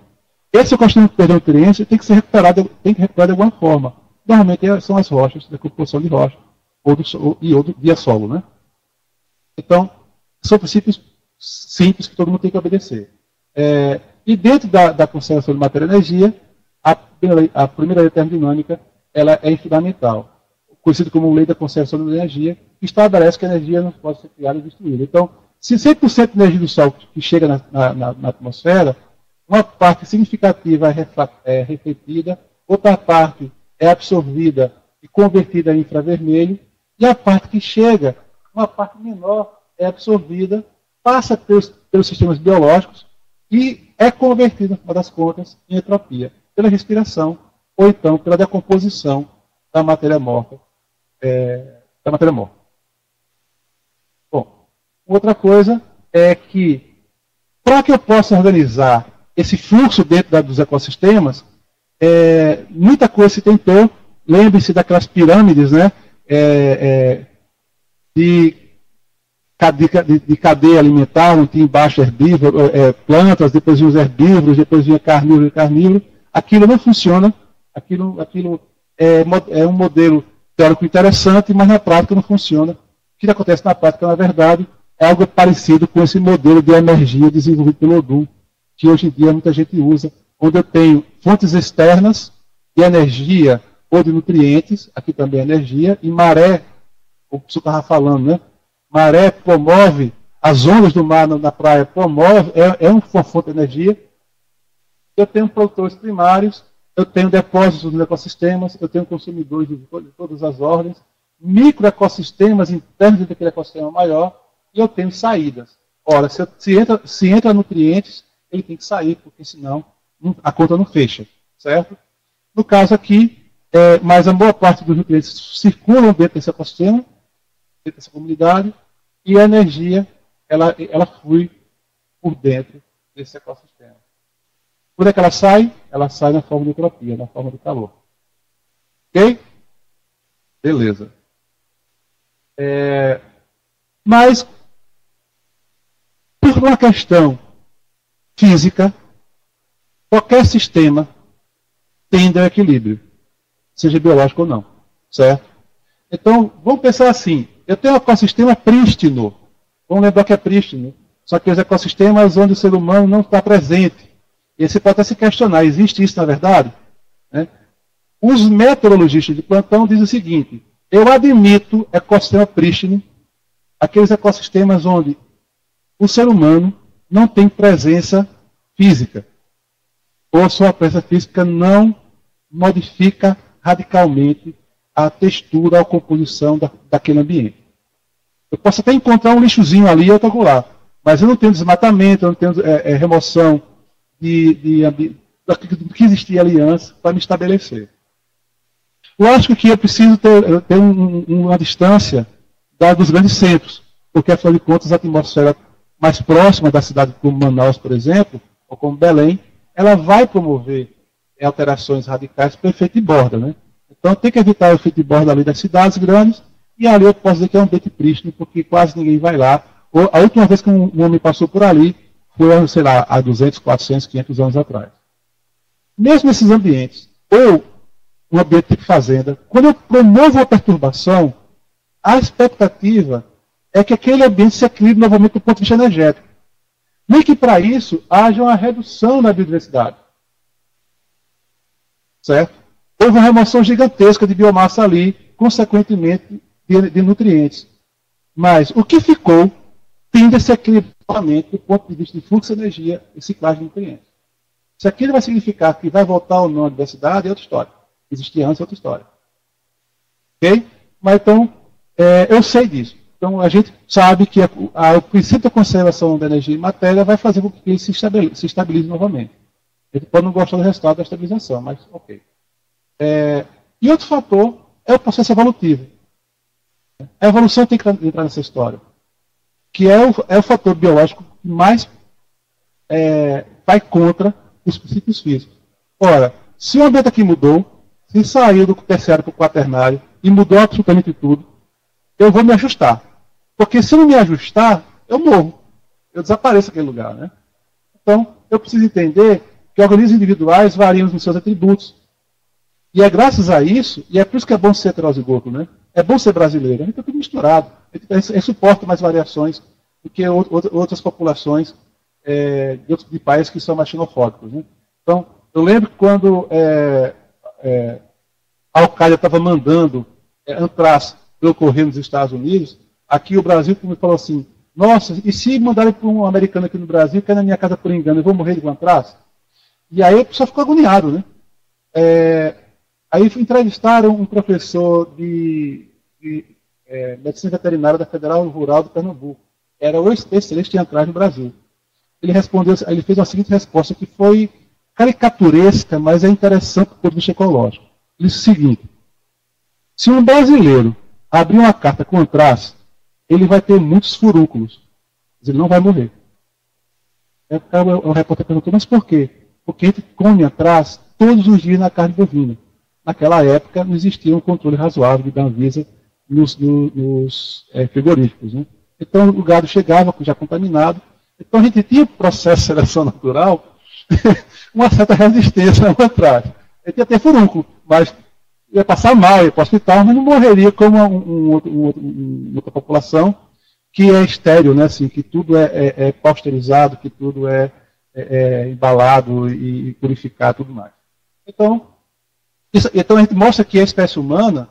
Speaker 1: esse ecossistema que perdeu nutrientes tem que ser recuperado, de alguma forma. Normalmente são as rochas, da composição de rocha, ou via solo. Né? Então, são princípios simples que todo mundo tem que obedecer. E dentro da conservação de matéria e energia, a primeira lei termodinâmica ela é fundamental, conhecido como lei da conservação da energia, que estabelece que a energia não pode ser criada e destruída. Então, se 100% da energia do Sol que chega na atmosfera, uma parte significativa é refletida, outra parte é absorvida e convertida em infravermelho, e a parte que chega, uma parte menor, é absorvida, passa pelos sistemas biológicos e é convertida, no final das contas, em entropia, pela respiração ou então pela decomposição da matéria morta. Bom, outra coisa é que, para que eu possa organizar esse fluxo dentro dos ecossistemas, muita coisa se tentou. Lembre-se daquelas pirâmides, né, de cadeia alimentar, onde tinha embaixo plantas, depois vinha os herbívoros, depois vinha carnívoro e carnívoro. Aquilo não funciona, aquilo é um modelo teórico interessante, mas na prática não funciona. O que acontece na prática, na verdade, é algo parecido com esse modelo de energia desenvolvido pelo Odum, que hoje em dia muita gente usa, onde eu tenho fontes externas de energia ou de nutrientes, aqui também é energia, e maré, o que você estava falando, né? Maré promove, as ondas do mar na praia promove, uma fonte de energia. Eu tenho produtores primários, eu tenho depósitos nos ecossistemas, eu tenho consumidores de todas as ordens, microecossistemas internos daquele ecossistema maior, e eu tenho saídas. Ora, se entra nutrientes, ele tem que sair, porque senão a conta não fecha, certo? No caso aqui, mas a boa parte dos nutrientes circulam dentro desse ecossistema, dentro dessa comunidade, e a energia, ela flui por dentro desse ecossistema. Quando é que ela sai? Ela sai na forma de entropia, na forma de calor. Ok? Beleza. Mas, por uma questão física, qualquer sistema tende ao equilíbrio, seja biológico ou não. Certo? Então, vamos pensar assim. Eu tenho um ecossistema prístino. Vamos lembrar que é prístino. Só que os ecossistemas onde o ser humano não está presente. E você pode até se questionar, existe isso na verdade? Os meteorologistas de plantão dizem o seguinte: eu admito ecossistema prístino, aqueles ecossistemas onde o ser humano não tem presença física, ou a sua presença física não modifica radicalmente a textura ou a composição daquele ambiente. Eu posso até encontrar um lixozinho ali e outro lá, mas eu não tenho desmatamento, eu não tenho remoção do que existia ali antes para me estabelecer. Lógico que eu preciso ter uma distância dos grandes centros, porque, afinal de contas, a atmosfera mais próxima da cidade, como Manaus, por exemplo, ou como Belém, ela vai promover alterações radicais para o efeito de borda. Né? Então, Então tem que evitar o futebol ali das cidades grandes, e ali eu posso dizer que é um ambiente prístino, porque quase ninguém vai lá. A última vez que um homem passou por ali foi, sei lá, há 200, 400, 500 anos atrás. Mesmo nesses ambientes, ou um ambiente tipo fazenda, quando eu promovo a perturbação, a expectativa é que aquele ambiente se equilibre novamente do ponto de vista energético. Nem que para isso haja uma redução na biodiversidade. Certo? Houve uma remoção gigantesca de biomassa ali, consequentemente de nutrientes. Mas o que ficou tende a se equilibrar novamente do ponto de vista de fluxo de energia e ciclagem de nutrientes. Se aquilo vai significar que vai voltar ou não a diversidade, é outra história. Existia antes, é outra história. Ok? Mas então, eu sei disso. Então, a gente sabe que o princípio da conservação da energia e matéria vai fazer com que ele se estabilize novamente. A gente pode não gostar do resultado da estabilização, mas ok. E outro fator é o processo evolutivo. A evolução tem que entrar nessa história, que é o fator biológico que mais vai contra os princípios físicos. Ora, se o ambiente aqui mudou, se saiu do terciário para o quaternário e mudou absolutamente tudo, eu vou me ajustar. Porque se eu não me ajustar, eu morro. Eu desapareço naquele lugar. Né? Então, eu preciso entender que organismos individuais variam nos seus atributos. E é graças a isso, e é por isso que é bom ser heterozigoto, né? É bom ser brasileiro. A gente está tudo misturado. A gente suporta mais variações do que outras populações de países que são mais xenofóbicos. Né? Então, eu lembro que quando a Al-Qaeda estava mandando antrax ocorrer nos Estados Unidos, aqui o Brasil falou assim, nossa, e se mandarem para um americano aqui no Brasil, cair na minha casa por engano, eu vou morrer de antrax? E aí a pessoa ficou agoniado, né? Aí entrevistaram um professor de medicina veterinária da Federal Rural de Pernambuco. Era o especialista em antrax no Brasil. Ele respondeu, ele fez a seguinte resposta, que foi caricaturesca, mas é interessante do ponto de vista ecológico. Ele disse o seguinte, se um brasileiro abrir uma carta com antrax, ele vai ter muitos furúnculos. Mas ele não vai morrer. O repórter perguntou, mas por quê? Porque a gente come antrax todos os dias na carne bovina. Naquela época não existia um controle razoável da Anvisa nos frigoríficos. Né? Então o gado chegava já contaminado. Então a gente tinha um processo de seleção natural, uma certa resistência ao antrax. A gente ia ter furúnculo, mas ia passar mal, ia para o hospital, mas não morreria como outra população que é estéril, né? Assim, que tudo é pasteurizado, que tudo é embalado e purificado e tudo mais. Então a gente mostra que a espécie humana,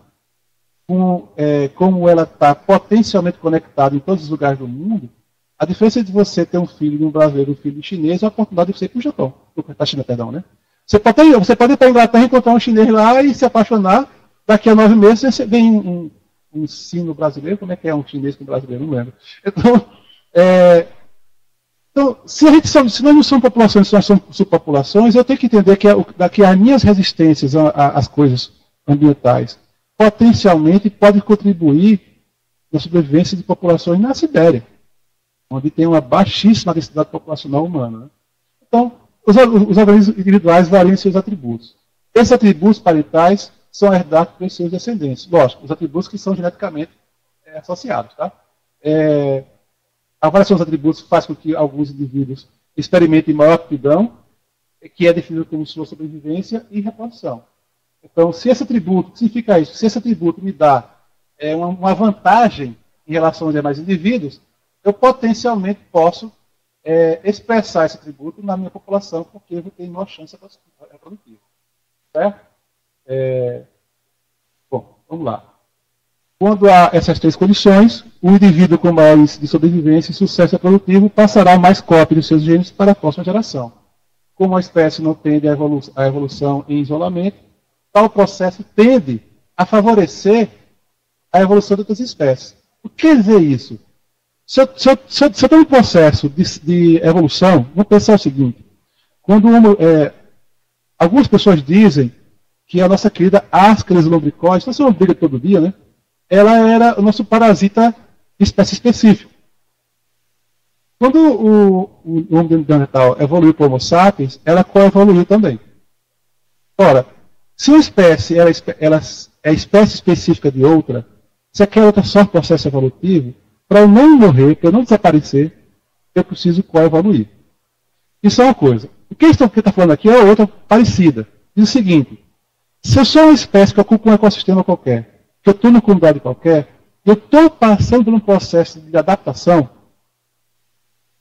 Speaker 1: como ela está potencialmente conectada em todos os lugares do mundo, a diferença de você ter um filho de um brasileiro e um filho de chinês é a oportunidade de você ir para o Japão. Para a China, perdão, né? Você pode ir para a Inglaterra e encontrar um chinês lá e se apaixonar. Daqui a 9 meses você vem um sino brasileiro. Como é que é um chinês com um brasileiro? Não lembro. Então, se nós não somos populações, se nós somos subpopulações, eu tenho que entender que as minhas resistências às coisas ambientais potencialmente podem contribuir na sobrevivência de populações na Sibéria, onde tem uma baixíssima densidade populacional humana. Né? Então, os organismos individuais variam em seus atributos. Esses atributos parentais são herdados pelos seus descendentes. Lógico, os atributos que são geneticamente associados. Tá? A variação dos atributos faz com que alguns indivíduos experimentem maior aptidão, que é definido como sua sobrevivência e reprodução. Então, se esse atributo, o que significa isso? Se esse atributo me dá uma vantagem em relação aos demais indivíduos, eu potencialmente posso expressar esse atributo na minha população, porque eu vou ter maior chance reprodutiva. Certo? Bom, vamos lá. Quando há essas três condições, o indivíduo com maior índice de sobrevivência e sucesso reprodutivo passará mais cópia dos seus genes para a próxima geração. Como a espécie não tende à evolução em isolamento, tal processo tende a favorecer a evolução de outras espécies. O que quer dizer isso? Se eu tenho um processo de evolução, vamos pensar o seguinte. Quando algumas pessoas dizem que a nossa querida Ascaris lumbricoides, nossa lombriga todo dia, né? Ela era o nosso parasita de espécie específico. Quando o homem neandertal evoluiu para o Homo sapiens, ela coevoluiu também. Ora, Se uma espécie ela é espécie específica de outra, se aquela outra sofre processo evolutivo, para eu não morrer, para eu não desaparecer, eu preciso coevoluir. Isso é uma coisa. O que está falando aqui é outra parecida. Diz o seguinte: se eu sou uma espécie que ocupa um ecossistema qualquer, que eu estou numa comunidade qualquer, eu estou passando por um processo de adaptação,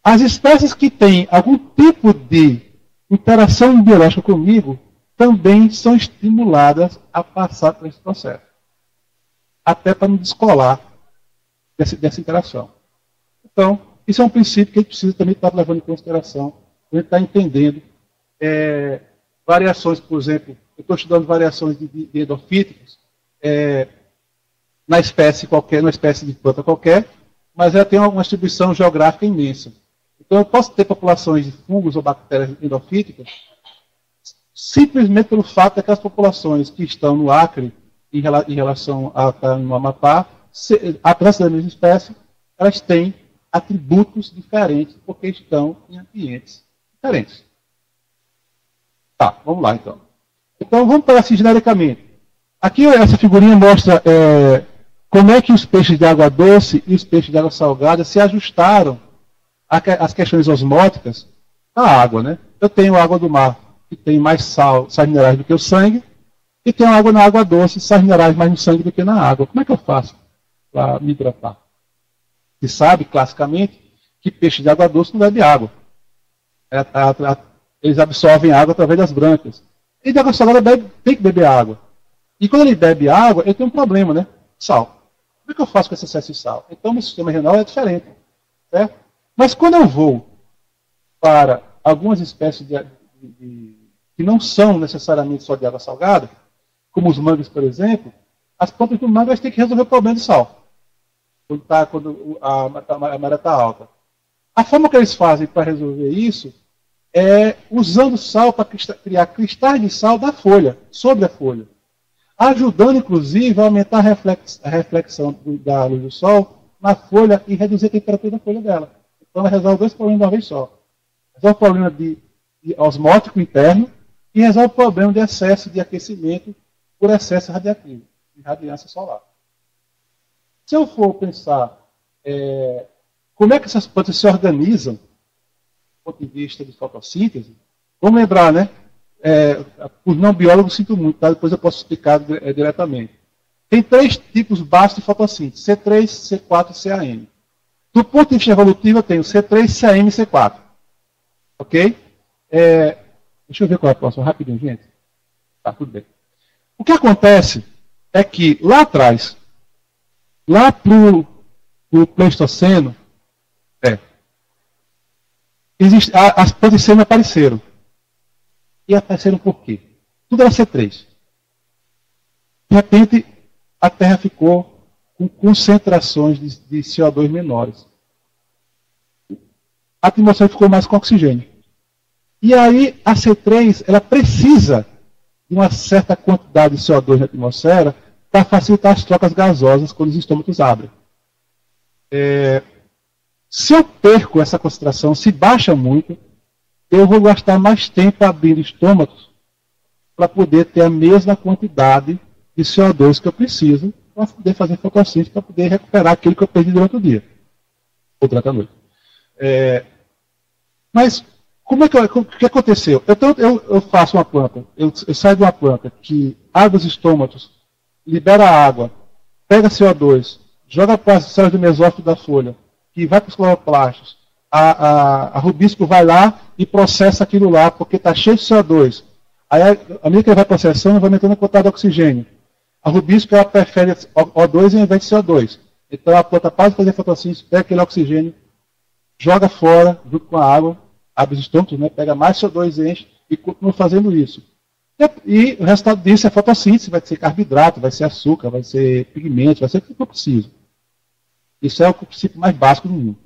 Speaker 1: as espécies que têm algum tipo de interação biológica comigo também são estimuladas a passar por esse processo. Até para me descolar dessa interação. Então, isso é um princípio que a gente precisa também estar levando em consideração. A gente está entendendo variações, por exemplo, eu estou estudando variações de endofíticos na espécie qualquer, numa espécie de planta qualquer, mas ela tem uma distribuição geográfica imensa. Então, eu posso ter populações de fungos ou bactérias endofíticas simplesmente pelo fato daquelas populações que estão no Acre, em relação no Amapá, apesar de ser da mesma espécie, elas têm atributos diferentes, porque estão em ambientes diferentes. Tá, vamos lá então. Então, vamos pegar assim genericamente. Aqui, essa figurinha mostra como é que os peixes de água doce e os peixes de água salgada se ajustaram às questões osmóticas da água, né? Eu tenho água do mar, que tem mais sais minerais do que o sangue, e tenho água na água doce, sais minerais mais no sangue do que na água. Como é que eu faço para me hidratar? Se sabe, classicamente, que peixe de água doce não bebe água. Eles absorvem água através das brancas. E de água salgada tem que beber água. E quando ele bebe água, ele tem um problema, né? Sal. Como é que eu faço com esse excesso de sal? Então, meu sistema renal é diferente. Certo? Mas quando eu vou para algumas espécies que não são necessariamente só de água salgada, como os mangos, por exemplo, as plantas do mango têm que resolver o problema de sal. Quando a maré está alta. A forma que eles fazem para resolver isso é usando sal para criar cristais de sal da folha, sobre a folha. Ajudando, inclusive, a aumentar a reflexão da luz do sol na folha e reduzir a temperatura da folha dela. Então, ela resolve dois problemas de uma vez só. Resolve o problema de osmótico interno e resolve o problema de excesso de aquecimento por excesso radiativo, de radiância solar. Se eu for pensar como é que essas plantas se organizam, do ponto de vista de fotossíntese, vamos lembrar, né? Os não biólogos sinto muito, tá? Depois eu posso explicar diretamente. Tem 3 tipos básicos de fotossíntese: C3, C4 e CAM. Do ponto de vista evolutivo, eu tenho C3, CAM e C4. Ok? Deixa eu ver qual é a próxima, rapidinho, gente. Tá, tudo bem. O que acontece é que lá atrás, lá para o Pleistoceno, as plantas de sêmen apareceram. E apareceram por quê? Tudo era C3. De repente, a Terra ficou com concentrações de CO2 menores. A atmosfera ficou mais com oxigênio. E aí, a C3 ela precisa de uma certa quantidade de CO2 na atmosfera para facilitar as trocas gasosas quando os estômatos abrem. Se eu perco essa concentração, se baixa muito, eu vou gastar mais tempo abrindo estômatos para poder ter a mesma quantidade de CO2 que eu preciso para poder fazer fotossíntese, para poder recuperar aquilo que eu perdi durante o dia, ou durante a noite. Mas, o que aconteceu? Eu faço uma planta, eu saio de uma planta que abre os estômatos, libera a água, pega CO2, joga para as células do mesófilo da folha, que vai para os cloroplastos, a rubisco vai lá e processa aquilo lá, porque está cheio de CO2. Aí, à medida que ele vai processando, vai aumentando a quantidade de oxigênio. A rubisco ela prefere O2 ao invés de CO2. Então a planta para de fazer fotossíntese, pega aquele oxigênio, joga fora, junto com a água, abre os estômagos, né, pega mais CO2 e enche, e continua fazendo isso. E o resultado disso é fotossíntese, vai ser carboidrato, vai ser açúcar, vai ser pigmento, vai ser o que eu preciso. Isso é o princípio mais básico do mundo.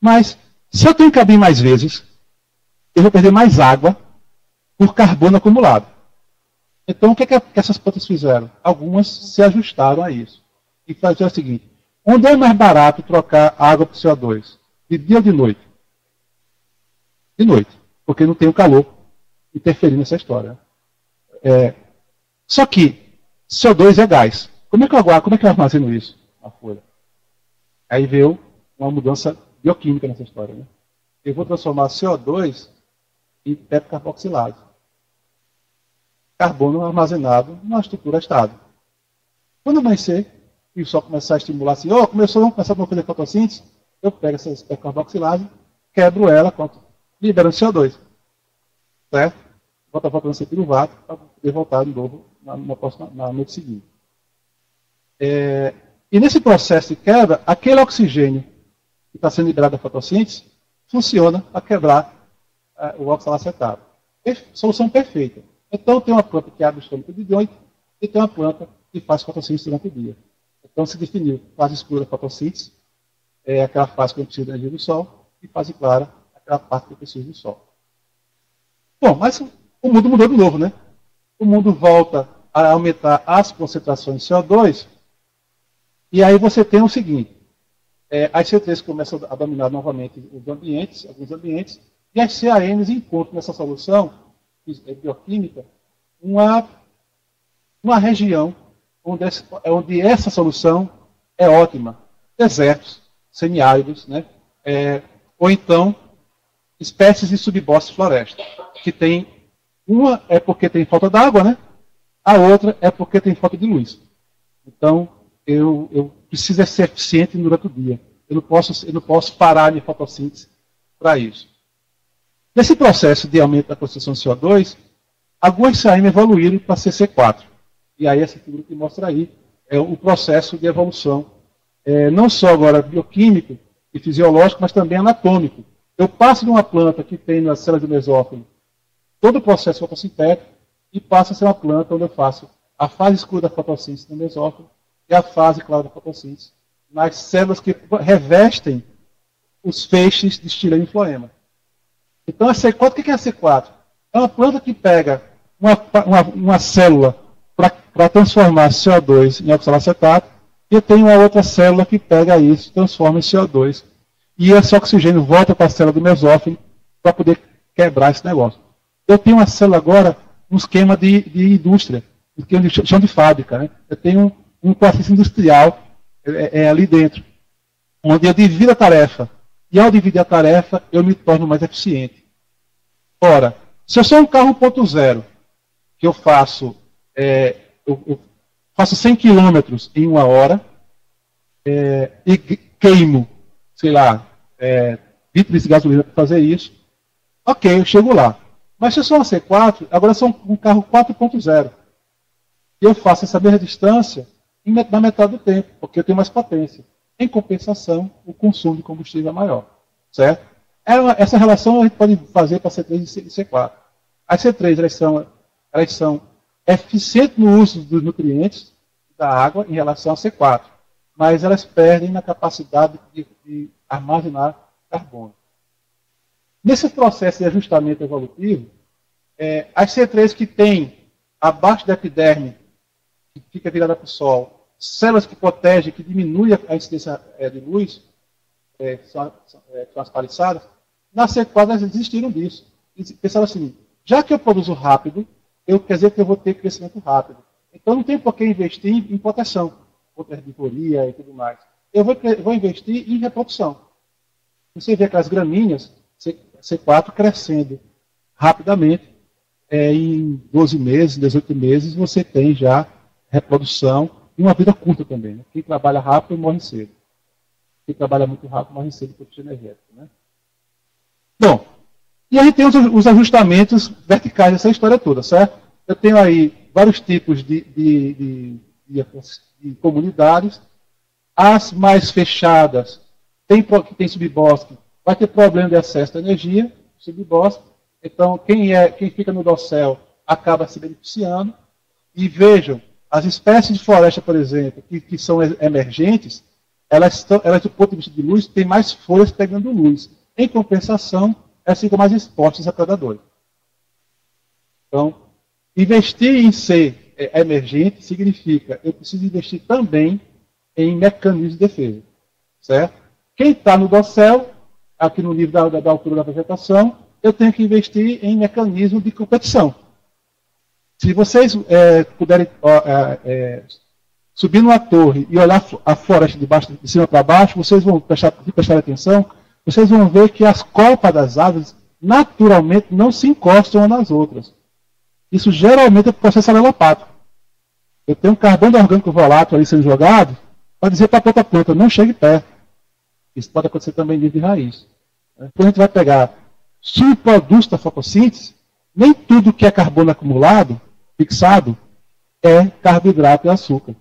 Speaker 1: Mas, se eu tenho que abrir mais vezes, eu vou perder mais água por carbono acumulado. Então, o que essas plantas fizeram? Algumas se ajustaram a isso. E faziam o seguinte: onde é mais barato trocar água por CO2? De dia ou de noite? De noite, porque não tem o calor interferindo nessa história. Só que CO2 é gás. Como é que eu aguardo? Como é que eu armazeno isso na folha? Aí veio uma mudança bioquímica nessa história. Né? Eu vou transformar CO2 em tetracarboxilase. Carbono armazenado numa estrutura estável. Quando amanhecer e o sol começar a estimular assim, vamos começar a fazer fotossíntese, eu pego essa tetracarboxilase, quebro ela, liberando CO2. Certo? Volta a ser piruvado para poder voltar de novo na noite seguinte. E nesse processo de quebra, aquele oxigênio que está sendo liberado da fotossíntese funciona para quebrar o oxalacetato. Solução perfeita. Então tem uma planta que abre o estômago de noite e tem uma planta que faz fotossíntese durante o dia. Então se definiu fase escura fotossíntese, é aquela fase que não precisa da energia do sol, e fase clara, aquela parte que precisa do sol. Bom, mas o mundo mudou de novo, né? O mundo volta a aumentar as concentrações de CO2, e aí você tem o seguinte, as C3 começam a dominar novamente alguns ambientes, e as CANs encontram nessa solução bioquímica uma região onde essa solução é ótima. Desertos, semiáridos, né? Ou então espécies de subbosque floresta, que tem uma é porque tem falta d'água, né? A outra é porque tem falta de luz. Então, eu preciso ser eficiente durante o dia. Eu não posso parar a minha fotossíntese para isso. Nesse processo de aumento da concentração de CO2, algumas CAM evoluíram para CC4. E aí essa figura que mostra aí é o processo de evolução, não só agora bioquímico e fisiológico, mas também anatômico. Eu passo de uma planta que tem nas células do mesófilo todo o processo fotossintético e passo a ser uma planta onde eu faço a fase escura da fotossíntese no mesófilo e a fase clara da fotossíntese nas células que revestem os feixes de estileno e floema. Então a C4, o que é a C4? É uma planta que pega uma célula para transformar CO2 em oxalacetato e eu tenho uma outra célula que pega isso e transforma em CO2. E esse oxigênio volta para a célula do mesófilo para poder quebrar esse negócio. Eu tenho uma célula agora, um esquema de indústria, que eles chamam de fábrica. Né? Eu tenho um processo industrial ali dentro, onde eu divido a tarefa. E ao dividir a tarefa, eu me torno mais eficiente. Ora, se eu sou um carro 1.0, que eu faço 100 km em 1 hora, e queimo, sei lá, 20 litros de gasolina para fazer isso, ok, eu chego lá. Mas se eu sou uma C4, agora eu sou um carro 4.0. E eu faço essa mesma distância na metade do tempo, porque eu tenho mais potência. Em compensação, o consumo de combustível é maior. Certo? Essa relação a gente pode fazer para C3 e C4. As C3 elas são eficientes no uso dos nutrientes da água em relação a C4, mas elas perdem na capacidade de armazenar carbono. Nesse processo de ajustamento evolutivo, as C3 que têm abaixo da epiderme, que fica virada para o sol, células que protegem, que diminuem a incidência de luz, são as paliçadas, na C4 elas desistiram disso. E pensaram assim, já que eu produzo rápido, quer dizer que eu vou ter crescimento rápido. Então não tem por que investir em proteção, contra herbivoria e tudo mais. Eu vou investir em reprodução. Você vê aquelas gramíneas, C4 crescendo rapidamente, em 12 meses, 18 meses, você tem já reprodução e uma vida curta também. Né? Quem trabalha rápido morre cedo. Quem trabalha muito rápido morre cedo por custo energético. Né? Bom, e aí tem os ajustamentos verticais dessa história toda, certo? Eu tenho aí vários tipos de comunidades. As mais fechadas, que tem subbosque, vai ter problema de acesso à energia, subbosque. Então, quem fica no dossel acaba se beneficiando. E vejam, as espécies de floresta, por exemplo, que são emergentes, elas, do ponto de vista de luz, têm mais folhas pegando luz. Em compensação, elas ficam mais expostas a predadores. Então, investir em ser emergente significa eu preciso investir também em mecanismos de defesa. Certo? Quem está no dossel, aqui no nível da altura da vegetação, eu tenho que investir em mecanismo de competição. Se vocês puderem subir numa torre e olhar a floresta de cima para baixo, vocês vão prestar atenção, vocês vão ver que as copas das árvores naturalmente não se encostam umas nas outras. Isso geralmente é processo alelopático. Eu tenho um carbono orgânico volátil ali sendo jogado para dizer para a outra planta, não chegue perto. Isso pode acontecer também de raiz. Quando a gente vai pegar subprodutos da fotossíntese, nem tudo que é carbono acumulado, fixado, é carboidrato e açúcar.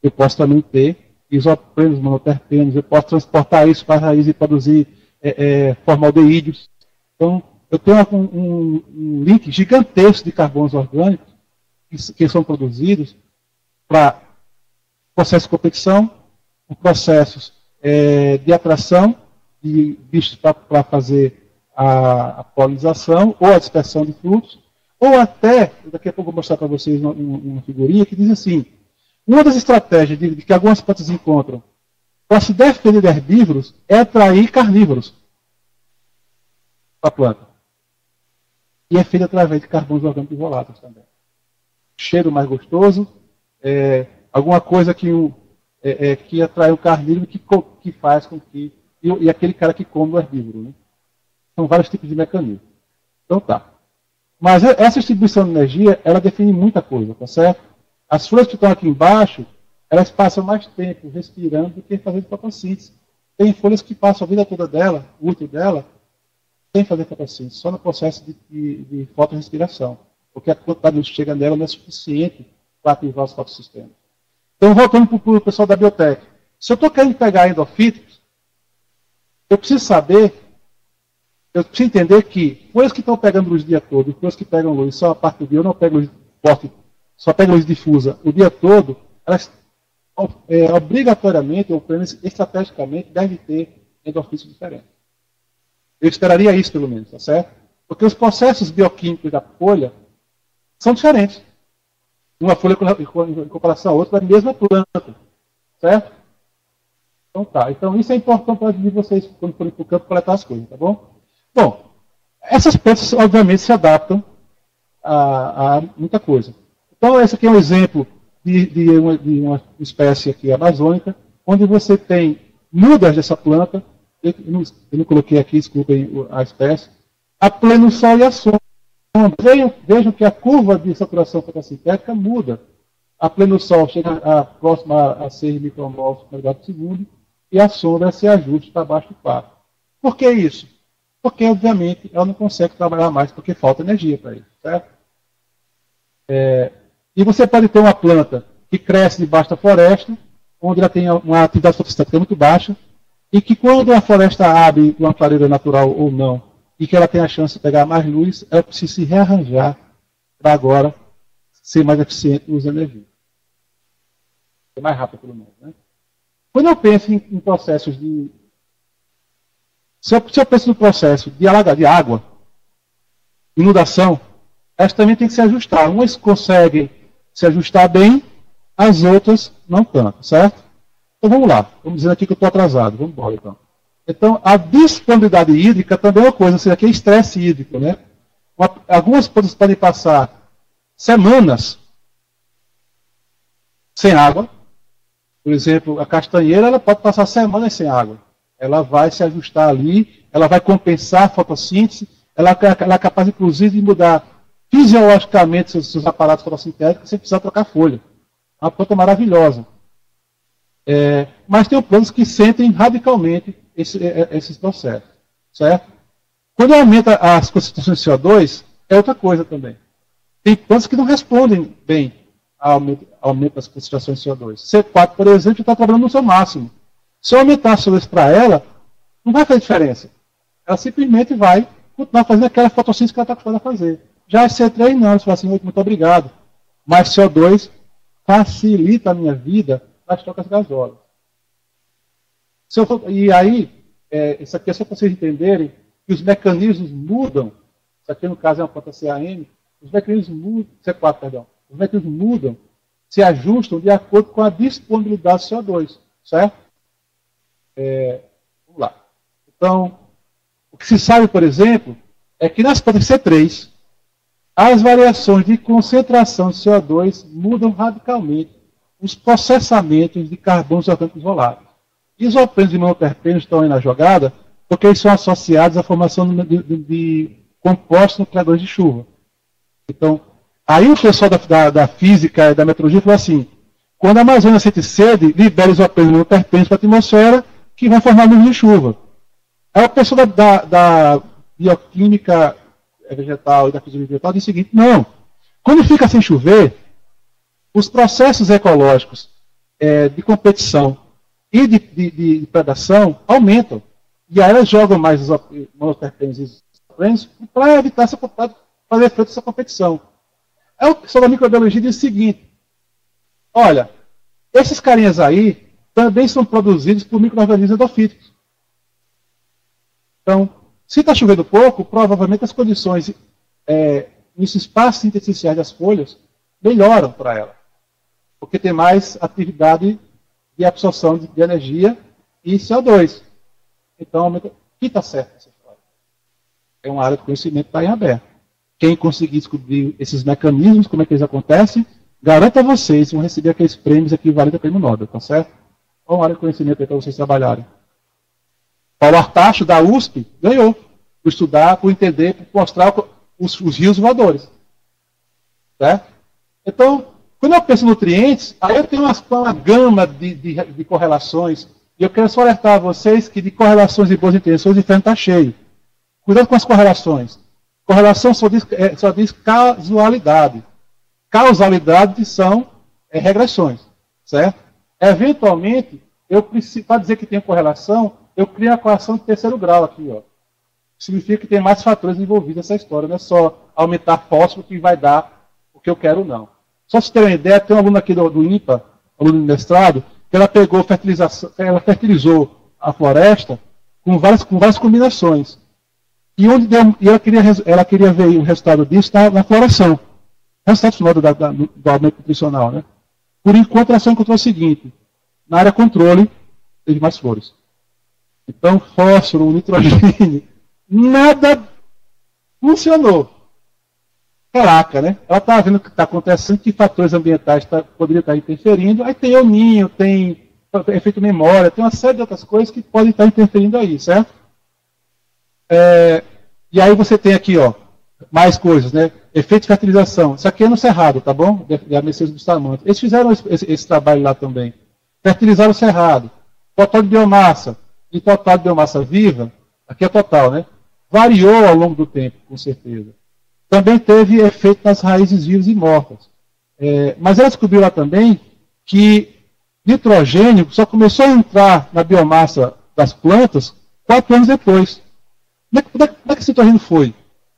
Speaker 1: Eu posso também ter isoprenos, monoterpenos, eu posso transportar isso para a raiz e produzir formaldeídeos. Então, eu tenho um link gigantesco de carbonos orgânicos que são produzidos para processos de competição, processos de atração de bichos para fazer a polinização ou a dispersão de frutos, ou até, daqui a pouco eu vou mostrar para vocês uma figurinha que diz assim, uma das estratégias de que algumas plantas encontram para se defender de herbívoros é atrair carnívoros para a planta. E é feito através de carbonos orgânicos voláteis também. Cheiro mais gostoso, alguma coisa que atrai o carnívoro que faz com que... E aquele cara que come o herbívoro. Né? São vários tipos de mecanismos. Então tá. Mas essa distribuição de energia, ela define muita coisa, tá certo? As folhas que estão aqui embaixo, elas passam mais tempo respirando do que fazendo fotossíntese. Tem folhas que passam a vida toda dela, o útil dela, sem fazer fotossíntese, só no processo de fotorrespiração. Porque a quantidade de luz que chega nela não é suficiente para ativar os fotossistemas. Então, voltando para o pessoal da biotech. Se eu estou querendo pegar endofíticos, eu preciso entender que folhas que estão pegando luz o dia todo, e folhas que pegam luz só a parte do dia, eu não pego luz forte, só pego luz difusa o dia todo, elas obrigatoriamente, ou pelo menos estrategicamente, devem ter endofíticos diferentes. Eu esperaria isso, pelo menos, tá certo? Porque os processos bioquímicos da folha são diferentes. Uma folha em comparação a outra da mesma planta. Certo? Então tá. Então isso é importante para vocês quando forem para o campo coletar as coisas, tá bom? Bom, essas plantas obviamente se adaptam a muita coisa. Então esse aqui é um exemplo de uma espécie aqui amazônica, onde você tem mudas dessa planta. Eu não coloquei aqui, desculpem a espécie, a pleno sol e a sombra. Vejam que a curva de saturação fotossintética muda. A pleno sol chega próxima a 6 micromols por unidade por segundo e a sombra se ajusta para baixo de 4. Por que isso? Porque, obviamente, ela não consegue trabalhar mais porque falta energia para isso. Certo? E você pode ter uma planta que cresce debaixo da floresta, onde ela tem uma atividade fotossintética muito baixa, e que quando a floresta abre uma clareira natural ou não, e que ela tem a chance de pegar mais luz, ela precisa se rearranjar para agora ser mais eficiente no uso de energia. Ser mais rápido, pelo menos. Né? Quando eu penso em processos de... Se eu penso no processo de água, inundação, elas também têm que se ajustar. Umas conseguem se ajustar bem, as outras não tanto, certo? Então vamos lá. Vamos dizer aqui que eu estou atrasado. Vamos embora então. Então, a disponibilidade hídrica também é uma coisa, ou seja, aqui é estresse hídrico. Né? Algumas plantas podem passar semanas sem água. Por exemplo, a castanheira ela pode passar semanas sem água. Ela vai se ajustar ali, ela vai compensar a fotossíntese, ela é capaz, inclusive, de mudar fisiologicamente seus aparatos fotossintéticos sem precisar trocar folha. É uma planta maravilhosa. Mas tem plantas que sentem radicalmente esses processos. Certo? Quando aumenta as concentrações de CO2, é outra coisa também. Tem plantas que não respondem bem ao aumento das concentrações de CO2. C4, por exemplo, está trabalhando no seu máximo. Se eu aumentar a CO2 para ela, não vai fazer diferença. Ela simplesmente vai continuar fazendo aquela fotossíntese que ela está acostumada a fazer. Já a C3 não, você fala assim, muito obrigado. Mas CO2 facilita a minha vida nas trocas gasosas. E aí, isso aqui é só para vocês entenderem que os mecanismos mudam. Isso aqui, no caso, é uma planta CAM. Os mecanismos mudam, C4, perdão. Os mecanismos mudam, se ajustam de acordo com a disponibilidade de CO2. Certo? Vamos lá. Então, o que se sabe, por exemplo, é que nas plantas C3, as variações de concentração de CO2 mudam radicalmente os processamentos de carbonos orgânicos isolados. Isoprenos e monoterpenos estão aí na jogada porque eles são associados à formação de compostos nucleadores de chuva. Então, aí o pessoal da física e da meteorologia falou assim, quando a Amazônia sente sede, libera isoprenos e monoterpenos para a atmosfera que vai formar nuvens de chuva. Aí o pessoal da bioquímica vegetal e da fisiologia vegetal diz o seguinte, não, quando fica sem chover, os processos ecológicos de competição e de predação aumentam. E aí elas jogam mais os monoterpenos e isoprenos para evitar fazer efeito dessa competição. Aí o pessoal da microbiologia diz o seguinte, olha, esses carinhas aí também são produzidos por micro-organismos endofíticos. Então, se está chovendo pouco, provavelmente as condições nos espaços intersticiais das folhas melhoram para ela. Porque tem mais atividade de absorção de energia e CO2. Então, aumenta. O que está certo nessa história? É uma área de conhecimento que está em aberto. Quem conseguir descobrir esses mecanismos, como é que eles acontecem, garanto a vocês, vão receber aqueles prêmios equivalentes ao prêmio Nobel, tá certo? Qual área de conhecimento aí para vocês trabalharem? Paulo Artacho, da USP, ganhou. Por estudar, por entender, por mostrar os rios voadores. Certo? Então, quando eu penso em nutrientes, aí eu tenho uma gama de correlações. E eu quero só alertar a vocês que de correlações e boas intenções o inferno está cheio. Cuidado com as correlações. Correlação só diz casualidade. Causalidade são regressões. Certo? Eventualmente, para dizer que tem correlação, eu crio a correlação de terceiro grau aqui. Ó. Significa que tem mais fatores envolvidos nessa história. Não é só aumentar fósforo que vai dar o que eu quero, não. Só se ter uma ideia, tem um aluno aqui do INPA, aluno de mestrado, que ela pegou ela fertilizou a floresta com várias combinações. E ela queria ver o resultado disso na floração. O resultado final do aumento nutricional. Né? Por enquanto, ela só encontrou o seguinte: na área controle, teve mais flores. Então, fósforo, nitrogênio, nada funcionou. Caraca, né? Ela está vendo o que está acontecendo, que fatores ambientais poderiam estar interferindo. Aí tem El Ninho, tem efeito memória, tem uma série de outras coisas que podem estar interferindo aí, certo? E aí você tem aqui, ó, mais coisas, né? Efeito de fertilização. Isso aqui é no Cerrado, tá bom? Da Mercedes Bustamante. Eles fizeram esse trabalho lá também. Fertilizaram o Cerrado. Total de biomassa. E total de biomassa viva, aqui é total, né? Variou ao longo do tempo, com certeza. Também teve efeito nas raízes vivas e mortas. Mas ela descobriu lá também que nitrogênio só começou a entrar na biomassa das plantas 4 anos depois. Como é que esse nitrogênio foi?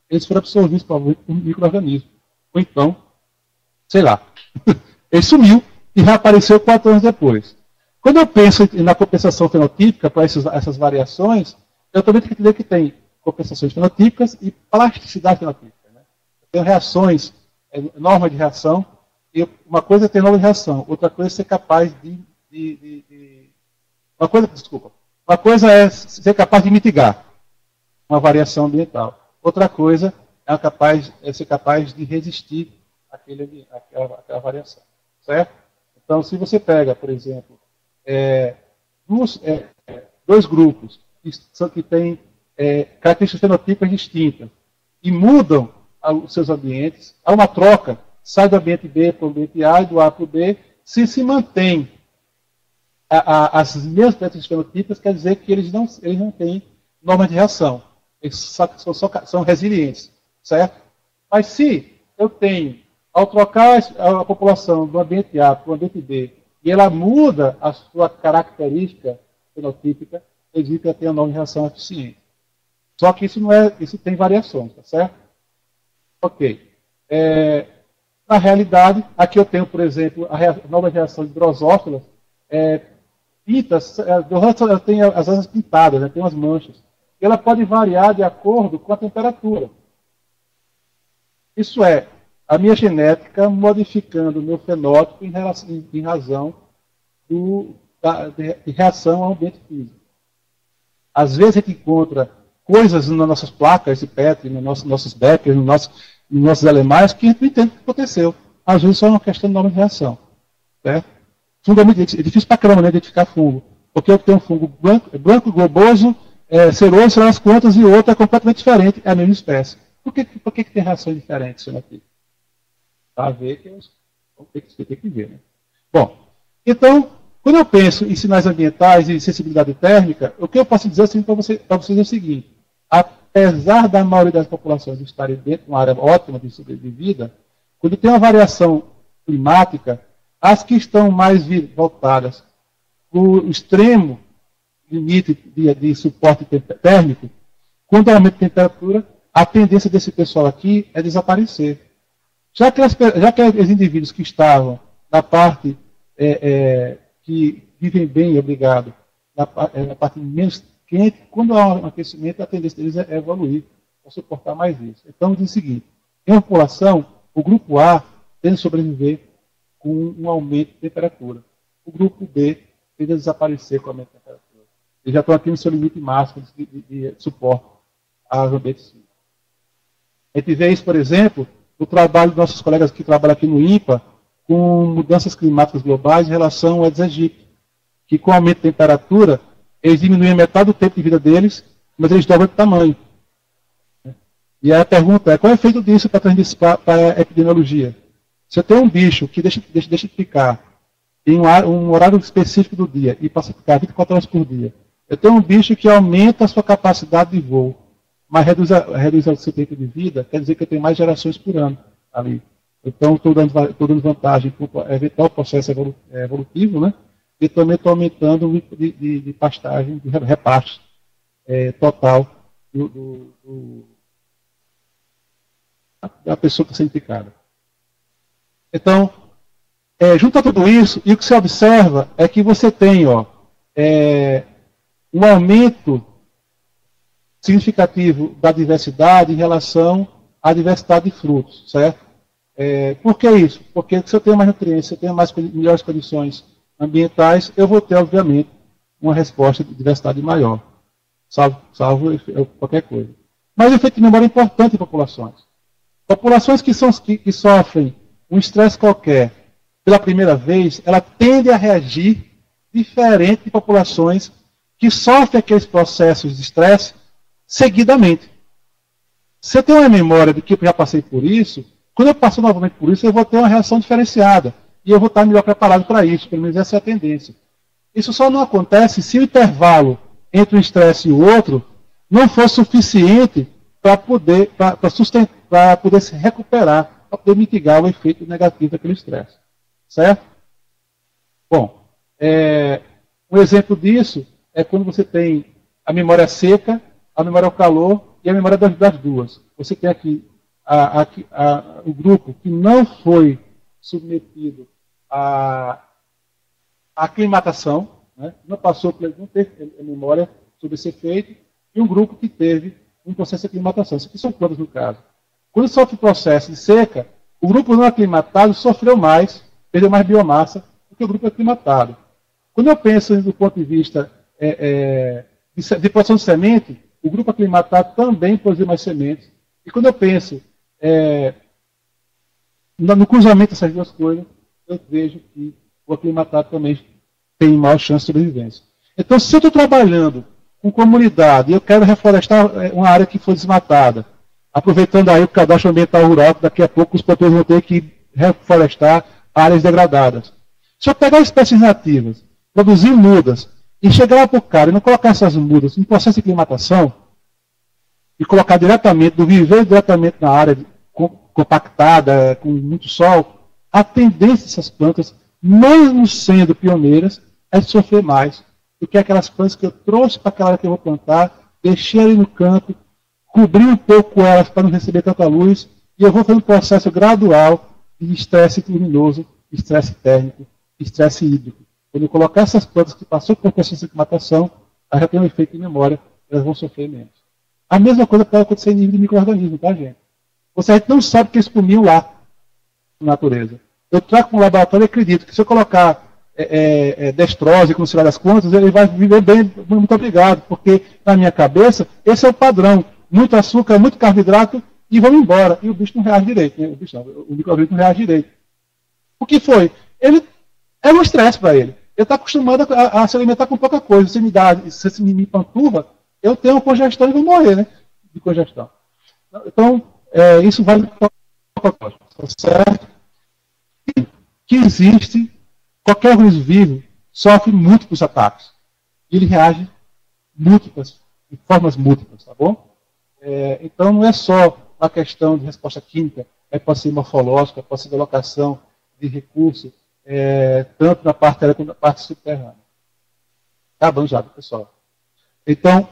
Speaker 1: Eles foram absorvidos por um micro-organismo. Ou então, sei lá, ele sumiu e reapareceu 4 anos depois. Quando eu penso na compensação fenotípica para essas variações, eu também tenho que entender que tem compensações fenotípicas e plasticidade fenotípica. Né? Eu tenho reações, norma de reação, e uma coisa é ter norma de reação, outra coisa é ser capaz uma coisa é ser capaz de mitigar uma variação ambiental. Outra coisa é ser capaz de resistir àquela variação. Certo? Então, se você pega, por exemplo, dois grupos que têm características fenotípicas distintas e mudam os seus ambientes, há uma troca, sai do ambiente B para o ambiente A e do A para o B, se mantém as mesmas características fenotípicas, quer dizer que eles não têm norma de reação. Eles são resilientes, certo? Mas se eu tenho, ao trocar a população do ambiente A para o ambiente B, e ela muda a sua característica fenotípica, existe que ela tem a norma de reação eficiente. Só que isso tem variações, tá certo? Ok. Na realidade, aqui eu tenho, por exemplo, a norma de reação de drosófilas, pintas, ela tem as asas pintadas, né, tem umas manchas. E ela pode variar de acordo com a temperatura. Isso é, a minha genética modificando o meu fenótipo em razão de reação ao ambiente físico. Às vezes a gente encontra coisas nas nossas placas de Petri, nos nossos Beckers, nos nossos elemais, que a gente não entende o que aconteceu. Às vezes só é uma questão de norma de reação. Certo? Fungo é muito difícil para caramba, né, identificar fungo. Porque eu tenho um fungo branco globoso, seroso, sei lá as quantas, e o outro é completamente diferente, é a mesma espécie. Por que tem reações diferentes isso aqui? Para ver que você tem que ver. Né? Bom, então, quando eu penso em sinais ambientais e sensibilidade térmica, o que eu posso dizer assim para vocês é o seguinte: apesar da maioria das populações estarem dentro de uma área ótima de vida, quando tem uma variação climática, as que estão mais voltadas para o extremo limite de suporte térmico, quando aumenta a temperatura, a tendência desse pessoal aqui é desaparecer. Já que os indivíduos que estavam na parte que vivem bem, obrigado, na parte menos quente, quando há um aquecimento, a tendência deles é evoluir, para suportar mais isso. Então, diz o seguinte: em uma população, o grupo A tende a sobreviver com um aumento de temperatura. O grupo B tende a desaparecer com o aumento de temperatura. Eles já estão aqui no seu limite máximo de suporte aos ambientes. A gente vê isso, por exemplo, no trabalho dos nossos colegas que trabalham aqui no INPA, com mudanças climáticas globais em relação ao Aedes aegypti, que com o aumento de temperatura, eles diminuem metade do tempo de vida deles, mas eles dobram de tamanho. E aí a pergunta é: qual é o efeito disso para a epidemiologia? Se eu tenho um bicho que deixa de ficar em um horário específico do dia e passa a ficar 24 horas por dia, eu tenho um bicho que aumenta a sua capacidade de voo, mas reduz o seu tempo de vida, quer dizer que eu tenho mais gerações por ano ali. Então, estou dando vantagem para evitar o processo evolutivo, né? E também estou aumentando de pastagem, de repasto total da pessoa que está sendo picada. Então, junto a tudo isso, e o que se observa é que você tem um aumento significativo da diversidade em relação à diversidade de frutos, certo? Por que isso? Porque se eu tenho mais nutrientes, se eu tenho melhores condições ambientais, eu vou ter, obviamente, uma resposta de diversidade maior, salvo qualquer coisa. Mas o efeito de memória é importante em populações. Populações que sofrem um estresse qualquer pela primeira vez, ela tende a reagir diferente de populações que sofrem aqueles processos de estresse seguidamente. Se eu tenho uma memória de que eu já passei por isso, quando eu passo novamente por isso, eu vou ter uma reação diferenciada. E eu vou estar melhor preparado para isso, pelo menos essa é a tendência. Isso só não acontece se o intervalo entre um estresse e o outro não for suficiente para poder se recuperar, para poder mitigar o efeito negativo daquele estresse. Certo? Bom, um exemplo disso é quando você tem a memória seca, a memória ao calor e a memória das duas. Você tem aqui o grupo que não foi submetido à aclimatação, né? Não teve a memória sobre esse efeito, e um grupo que teve um processo de aclimatação. Isso aqui são todas no caso. Quando sofre o processo de seca, o grupo não aclimatado sofreu mais, perdeu mais biomassa do que o grupo aclimatado. Quando eu penso do ponto de vista de produção de semente, o grupo aclimatado também produziu mais sementes. E quando eu penso no cruzamento dessas duas coisas, eu vejo que o aclimatado também tem maior chance de sobrevivência. Então, se eu estou trabalhando com comunidade e eu quero reflorestar uma área que foi desmatada, aproveitando aí o cadastro ambiental rural, que daqui a pouco os produtores vão ter que reflorestar áreas degradadas. Se eu pegar espécies nativas, produzir mudas, e chegar lá para o cara e não colocar essas mudas em processo de aclimatação, e colocar diretamente, do viver diretamente na área compactada, com muito sol, a tendência dessas plantas, mesmo sendo pioneiras, é de sofrer mais do que aquelas plantas que eu trouxe para aquela área que eu vou plantar, deixei ali no canto, cobri um pouco elas para não receber tanta luz, e eu vou fazer um processo gradual de estresse luminoso, estresse térmico, estresse hídrico. Quando eu colocar essas plantas que passou por processo de aclimatação, elas já têm um efeito de memória, elas vão sofrer menos. A mesma coisa pode acontecer em nível de micro-organismo, tá, gente? A gente não sabe o que eles comiam lá, na natureza. Eu trago para um laboratório e acredito que se eu colocar destrose, com o sei lá das quantas, ele vai viver bem, muito obrigado, porque na minha cabeça, esse é o padrão. Muito açúcar, muito carboidrato e vamos embora. E o bicho não reage direito, né? O microorganismo não reage direito. O que foi? Ele é um estresse para ele. Ele está acostumado a se alimentar com pouca coisa. Se me panturra, eu tenho uma congestão e vou morrer, né? De congestão. Então, isso vale para o protótipo, certo? Que existe, qualquer organismo vivo sofre múltiplos ataques. E ele reage de formas múltiplas, tá bom? Então, não é só uma questão de resposta química, pode ser morfológica, pode ser de alocação de recursos, tanto na parte aérea quanto na parte subterrânea. Acabando já, pessoal. Então,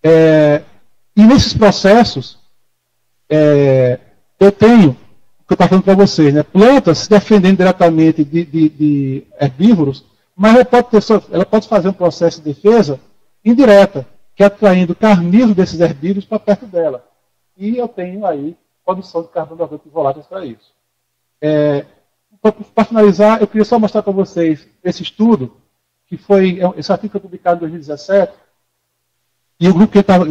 Speaker 1: e nesses processos, eu tenho, o que eu estava falando para vocês, né, plantas se defendendo diretamente de herbívoros, mas ela pode fazer um processo de defesa indireta, que é atraindo carnívoros desses herbívoros para perto dela. E eu tenho aí produção de carbono orgânico voláteis para isso. Para finalizar, eu queria só mostrar para vocês esse estudo, que foi, esse artigo foi publicado em 2017, e o grupo que estava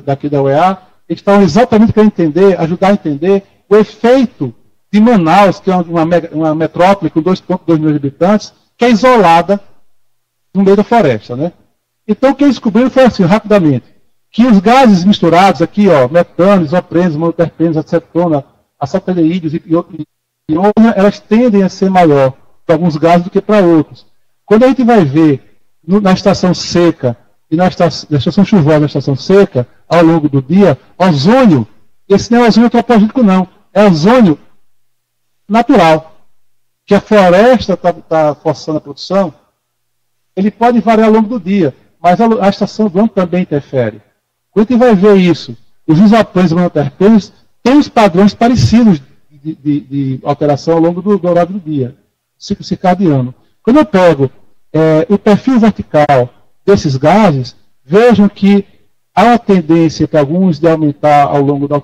Speaker 1: daqui da UEA, eles estavam exatamente querendo ajudar a entender o efeito de Manaus, que é uma metrópole com 2,2 milhões de habitantes, que é isolada no meio da floresta, né? Então, o que eles descobriram foi assim, rapidamente, que os gases misturados aqui, ó, metano, isoprenos, monoterpenos, acetona, acetaldeídeos e outros, elas tendem a ser maior para alguns gases do que para outros. Quando a gente vai ver na estação seca e na estação chuvosa, na estação seca, ao longo do dia, ozônio, esse não é ozônio antropogênico não, é ozônio natural, que a floresta está forçando a produção, ele pode variar ao longo do dia, mas a estação do ano também interfere. Quando a gente vai ver isso, os isoprenos e monoterpenos têm os padrões parecidos de alteração ao longo do horário do dia, ciclo circadiano. Quando eu pego o perfil vertical desses gases, vejam que há uma tendência para alguns de aumentar ao longo da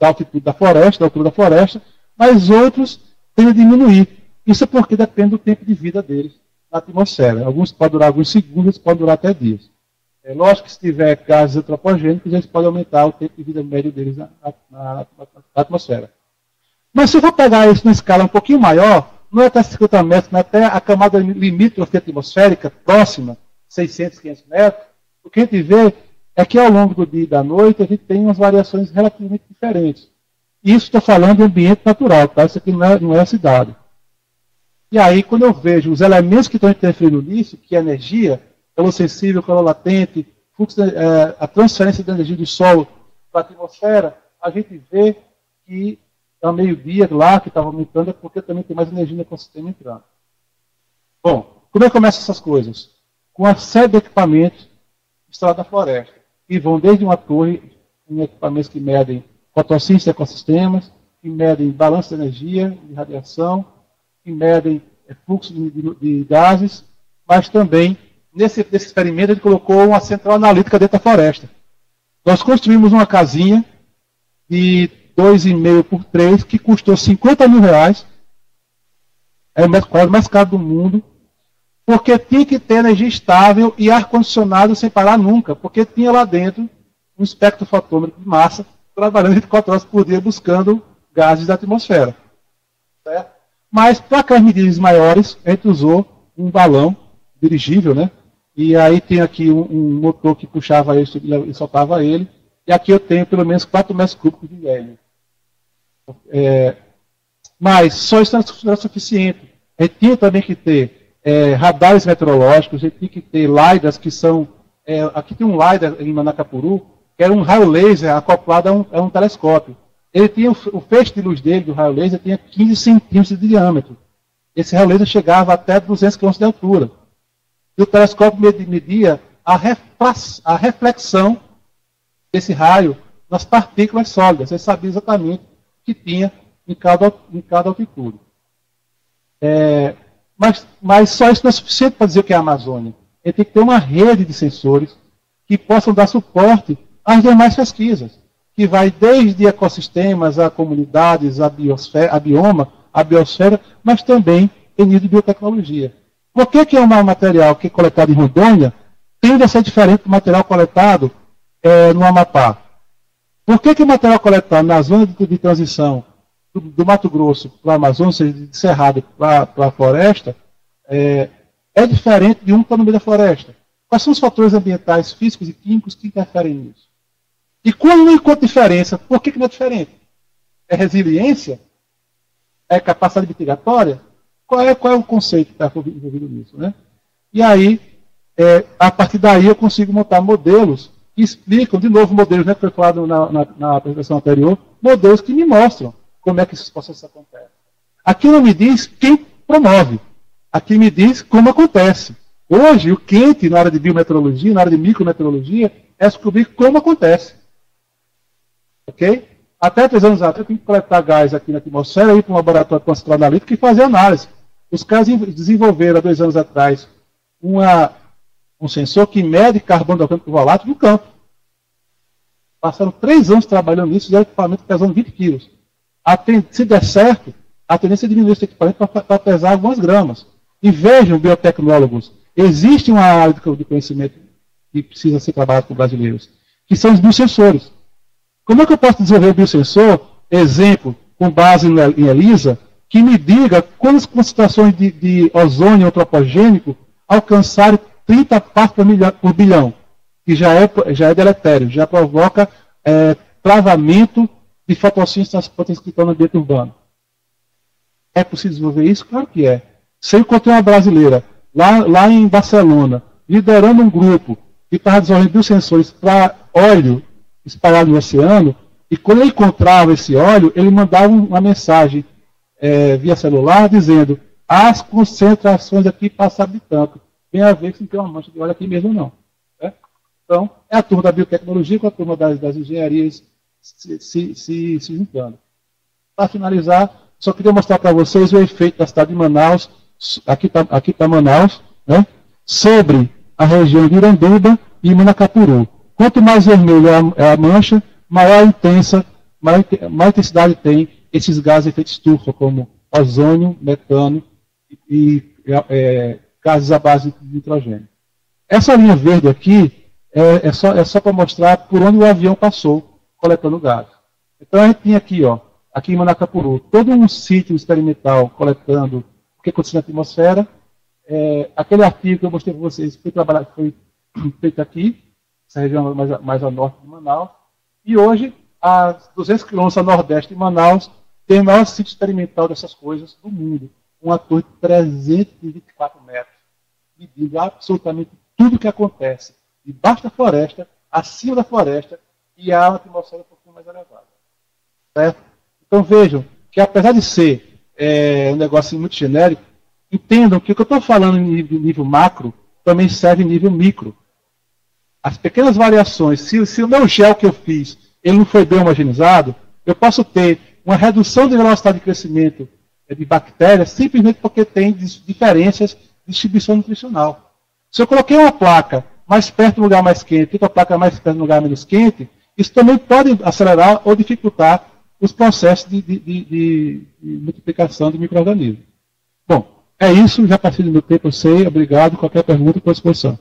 Speaker 1: altitude da floresta, da altura da floresta, mas outros tendem a diminuir. Isso é porque depende do tempo de vida deles na atmosfera. Alguns podem durar alguns segundos, outros podem durar até dias. É lógico que se tiver gases antropogênicos, eles podem aumentar o tempo de vida médio deles na atmosfera. Mas se eu for pegar isso numa escala um pouquinho maior, não é até 50 metros, mas até a camada limítrofe atmosférica, próxima, 600, 500 metros, o que a gente vê é que ao longo do dia e da noite a gente tem umas variações relativamente diferentes. Isso estou falando de ambiente natural, tá? Isso aqui não é a cidade. E aí, quando eu vejo os elementos que estão interferindo nisso, que é energia, calor sensível, calor latente, fluxo, a transferência de energia do Sol para a atmosfera, a gente vê que ao meio-dia lá, que estava aumentando, é porque também tem mais energia no ecossistema entrando. Bom, como é que começam essas coisas? Com uma série de equipamentos instalados na floresta, que vão desde uma torre, em equipamentos que medem fotossíntese de ecossistemas, que medem balanço de energia, de radiação, que medem fluxo de gases, mas também, nesse experimento, ele colocou uma central analítica dentro da floresta. Nós construímos uma casinha de 2,5 por 3, que custou R$50 mil, é o metro quadrado mais caro do mundo, porque tinha que ter energia estável e ar-condicionado sem parar nunca, porque tinha lá dentro um espectrofotômetro de massa trabalhando 24 horas por dia buscando gases da atmosfera. Certo? Mas para aquelas medidas maiores, a gente usou um balão dirigível, né? E aí tem aqui um motor que puxava isso e soltava ele, e aqui eu tenho pelo menos 4 metros cúbicos de hélio. Mas só isso não é suficiente. A gente tinha também que ter radares meteorológicos, a gente tinha que ter LiDARs que são... aqui tem um LiDAR em Manacapuru, que era um raio laser acoplado a um telescópio. Ele tinha o feixe de luz dele, do raio laser, tinha 15 centímetros de diâmetro. Esse raio laser chegava até 200 km de altura. E o telescópio media a reflexão desse raio nas partículas sólidas. Ele sabia exatamente o que tinha em cada altitude. Mas só isso não é suficiente para dizer o que é a Amazônia. Ele tem que ter uma rede de sensores que possam dar suporte às demais pesquisas, que vai desde ecossistemas, a comunidades, a bioma, a biosfera, mas também em nível de biotecnologia. Por que um material que é coletado em Rondônia tende a ser diferente do material coletado no Amapá? Por que o material coletado na zona de transição do Mato Grosso para a Amazônia, ou seja, de Cerrado para a floresta, é diferente de um que está no meio da floresta? Quais são os fatores ambientais, físicos e químicos que interferem nisso? E quando não encontra diferença, por que não é diferente? É resiliência? É capacidade mitigatória? Qual é o conceito que está envolvido nisso? Né? E aí, a partir daí, eu consigo montar modelos que explicam, de novo, modelos, né, que foi falado na apresentação anterior, modelos que me mostram como é que esses processos acontecem. Aqui não me diz quem promove, aqui me diz como acontece. Hoje, o quente na área de biometeorologia, na área de micrometeorologia, é descobrir como acontece. Ok? Até 3 anos atrás, eu tinha que coletar gás aqui na atmosfera, ir para um laboratório com central analítico e fazer análise. Os caras desenvolveram, há 2 anos atrás, um sensor que mede carbono orgânico volátil no campo. Passaram 3 anos trabalhando nisso, fizeram equipamento pesando 20 quilos. Se der certo, a tendência é diminuir esse equipamento para pesar algumas gramas. E vejam, biotecnólogos, existe uma área de conhecimento que precisa ser trabalhada por brasileiros, que são os biosensores. Como é que eu posso desenvolver o biosensor, exemplo, com base em ELISA, que me diga quando as concentrações de ozônio antropogênico alcançarem 30 partes por bilhão, que já é deletério, já provoca travamento de fotossíntese das proteínas que estão no ambiente urbano. É possível desenvolver isso? Claro que é. Se eu encontrei uma brasileira lá em Barcelona, liderando um grupo que estava desenvolvendo biosensores para óleo espalhado no oceano, e quando ele encontrava esse óleo, ele mandava uma mensagem via celular dizendo: as concentrações aqui passaram de tanto, tem a ver se não tem uma mancha de óleo aqui mesmo ou não. Né? Então, é a turma da biotecnologia com a turma das engenharias se juntando. Para finalizar, só queria mostrar para vocês o efeito da cidade de Manaus, aqui está Manaus, né, sobre a região de Iranduba e Manacapuru. Quanto mais vermelho é a mancha, maior intensidade tem esses gases de efeito estufa, como ozônio, metano e gases à base de nitrogênio. Essa linha verde aqui é só para mostrar por onde o avião passou, coletando gás. Então a gente tinha aqui, aqui em Manacapuru, todo um sítio experimental coletando o que acontece na atmosfera. Aquele artigo que eu mostrei para vocês foi feito aqui, essa região mais a norte de Manaus, e hoje, a 200 quilômetros a nordeste de Manaus, tem o maior sítio experimental dessas coisas do mundo, uma torre de 324 metros, medindo absolutamente tudo o que acontece debaixo da floresta, acima da floresta, e a atmosfera um pouquinho mais elevada. Certo? Então vejam que, apesar de ser um negócio muito genérico, entendam que o que eu estou falando em nível macro também serve em nível micro. As pequenas variações, se o meu gel que eu fiz ele não foi bem homogeneizado, eu posso ter uma redução de velocidade de crescimento de bactérias simplesmente porque tem diferenças de distribuição nutricional. Se eu coloquei uma placa mais perto do lugar mais quente e outra placa mais perto do lugar menos quente, isso também pode acelerar ou dificultar os processos de multiplicação de micro-organismos. Bom, é isso, já passei do meu tempo, eu sei, obrigado. Qualquer pergunta, estou à disposição.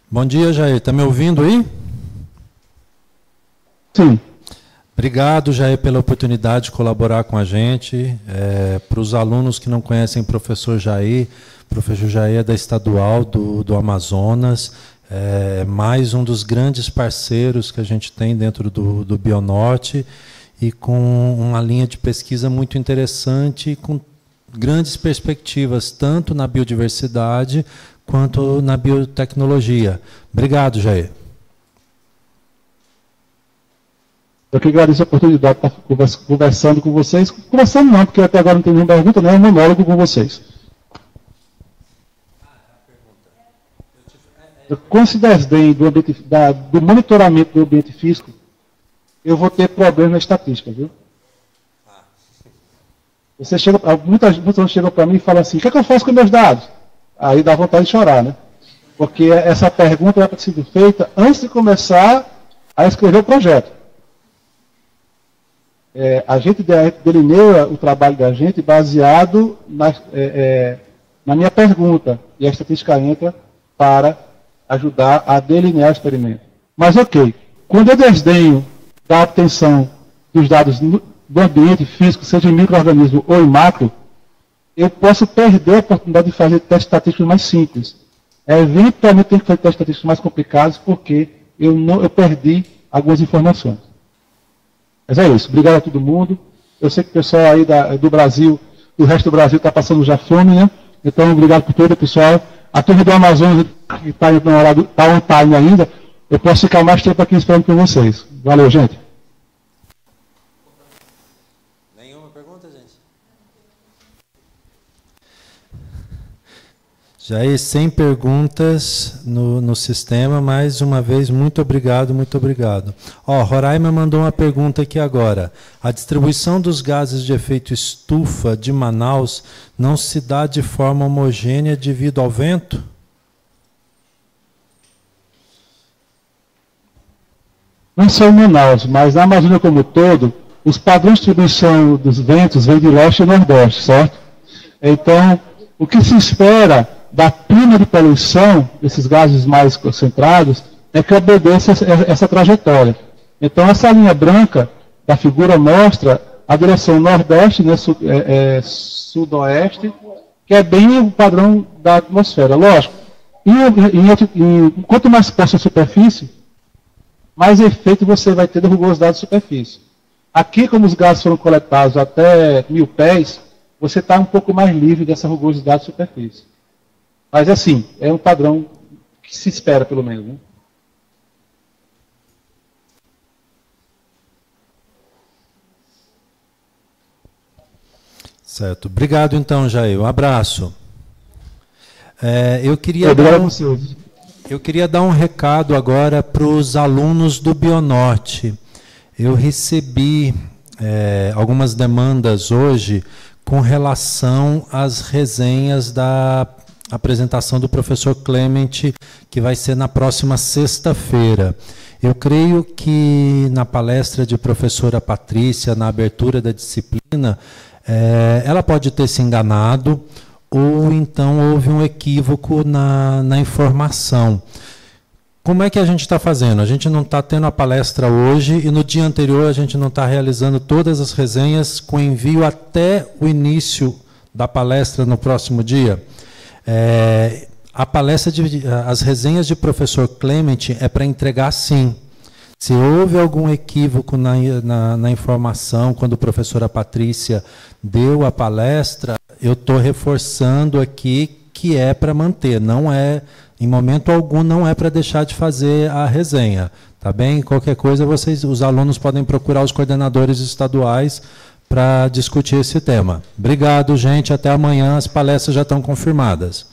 Speaker 2: Bom dia, Jair. Está me ouvindo aí?
Speaker 1: Sim.
Speaker 2: Obrigado, Jair, pela oportunidade de colaborar com a gente. Para os alunos que não conhecem o professor Jair é da Estadual do Amazonas, mais um dos grandes parceiros que a gente tem dentro do Bionorte e com uma linha de pesquisa muito interessante e com grandes perspectivas, tanto na biodiversidade quanto na biotecnologia. Obrigado, Jair.
Speaker 1: Eu que agradeço a oportunidade de estar conversando com vocês. Conversando não, porque até agora não tem nenhuma pergunta, né? É um monólogo com vocês. Com esse desdém do monitoramento do ambiente físico, eu vou ter problemas na estatística, viu? Muitas pessoas chegam para mim e falam assim: o que é que eu faço com meus dados? Aí dá vontade de chorar, né? Porque essa pergunta era para ter sido feita antes de começar a escrever o projeto. A gente delineia o trabalho da gente baseado na minha pergunta, e a estatística entra para ajudar a delinear o experimento. Mas, ok, quando eu desdenho da obtenção dos dados do ambiente físico, seja em micro-organismo ou em macro, eu posso perder a oportunidade de fazer testes estatísticos mais simples. Eventualmente, tem que fazer testes estatísticos mais complicados, porque eu perdi algumas informações. Mas é isso. Obrigado a todo mundo. Eu sei que o pessoal aí do Brasil, do resto do Brasil, está passando já fome, né? Então, obrigado por todo, pessoal. A turma do Amazonas, que está on time ainda, eu posso ficar mais tempo aqui esperando com vocês. Valeu, gente.
Speaker 2: Nenhuma pergunta, gente? Jair, sem perguntas no sistema, mais uma vez, muito obrigado, muito obrigado. Roraima mandou uma pergunta aqui agora. A distribuição dos gases de efeito estufa de Manaus não se dá de forma homogênea devido ao vento?
Speaker 1: Não só em Manaus, mas na Amazônia como um todo, os padrões de distribuição dos ventos vêm de leste e nordeste, certo? Então, o que se espera da prima de poluição, desses gases mais concentrados, é que obedeça essa trajetória. Então, essa linha branca da figura mostra a direção nordeste, né, sudoeste, que é bem o padrão da atmosfera. Lógico, quanto mais próximo à superfície, mais efeito você vai ter da rugosidade da superfície. Aqui, como os gases foram coletados até 1000 pés, você está um pouco mais livre dessa rugosidade da superfície. Mas, assim, é um padrão que se espera, pelo menos. Né?
Speaker 2: Certo. Obrigado, então, Jair. Um abraço. Eu queria dar um recado agora para os alunos do Bionorte. Eu recebi algumas demandas hoje com relação às resenhas da apresentação do professor Clement, que vai ser na próxima sexta-feira. Eu creio que na palestra de professora Patrícia, na abertura da disciplina, ela pode ter se enganado, ou então houve um equívoco na informação. Como é que a gente está fazendo? A gente não está tendo a palestra hoje e no dia anterior a gente não está realizando todas as resenhas com envio até o início da palestra no próximo dia. As resenhas de professor Clement é para entregar sim. Se houve algum equívoco na informação, quando a professora Patrícia deu a palestra, eu estou reforçando aqui que é para manter, não é, em momento algum, não é para deixar de fazer a resenha. Tá bem? Qualquer coisa, os alunos podem procurar os coordenadores estaduais para discutir esse tema. Obrigado, gente. Até amanhã. As palestras já estão confirmadas.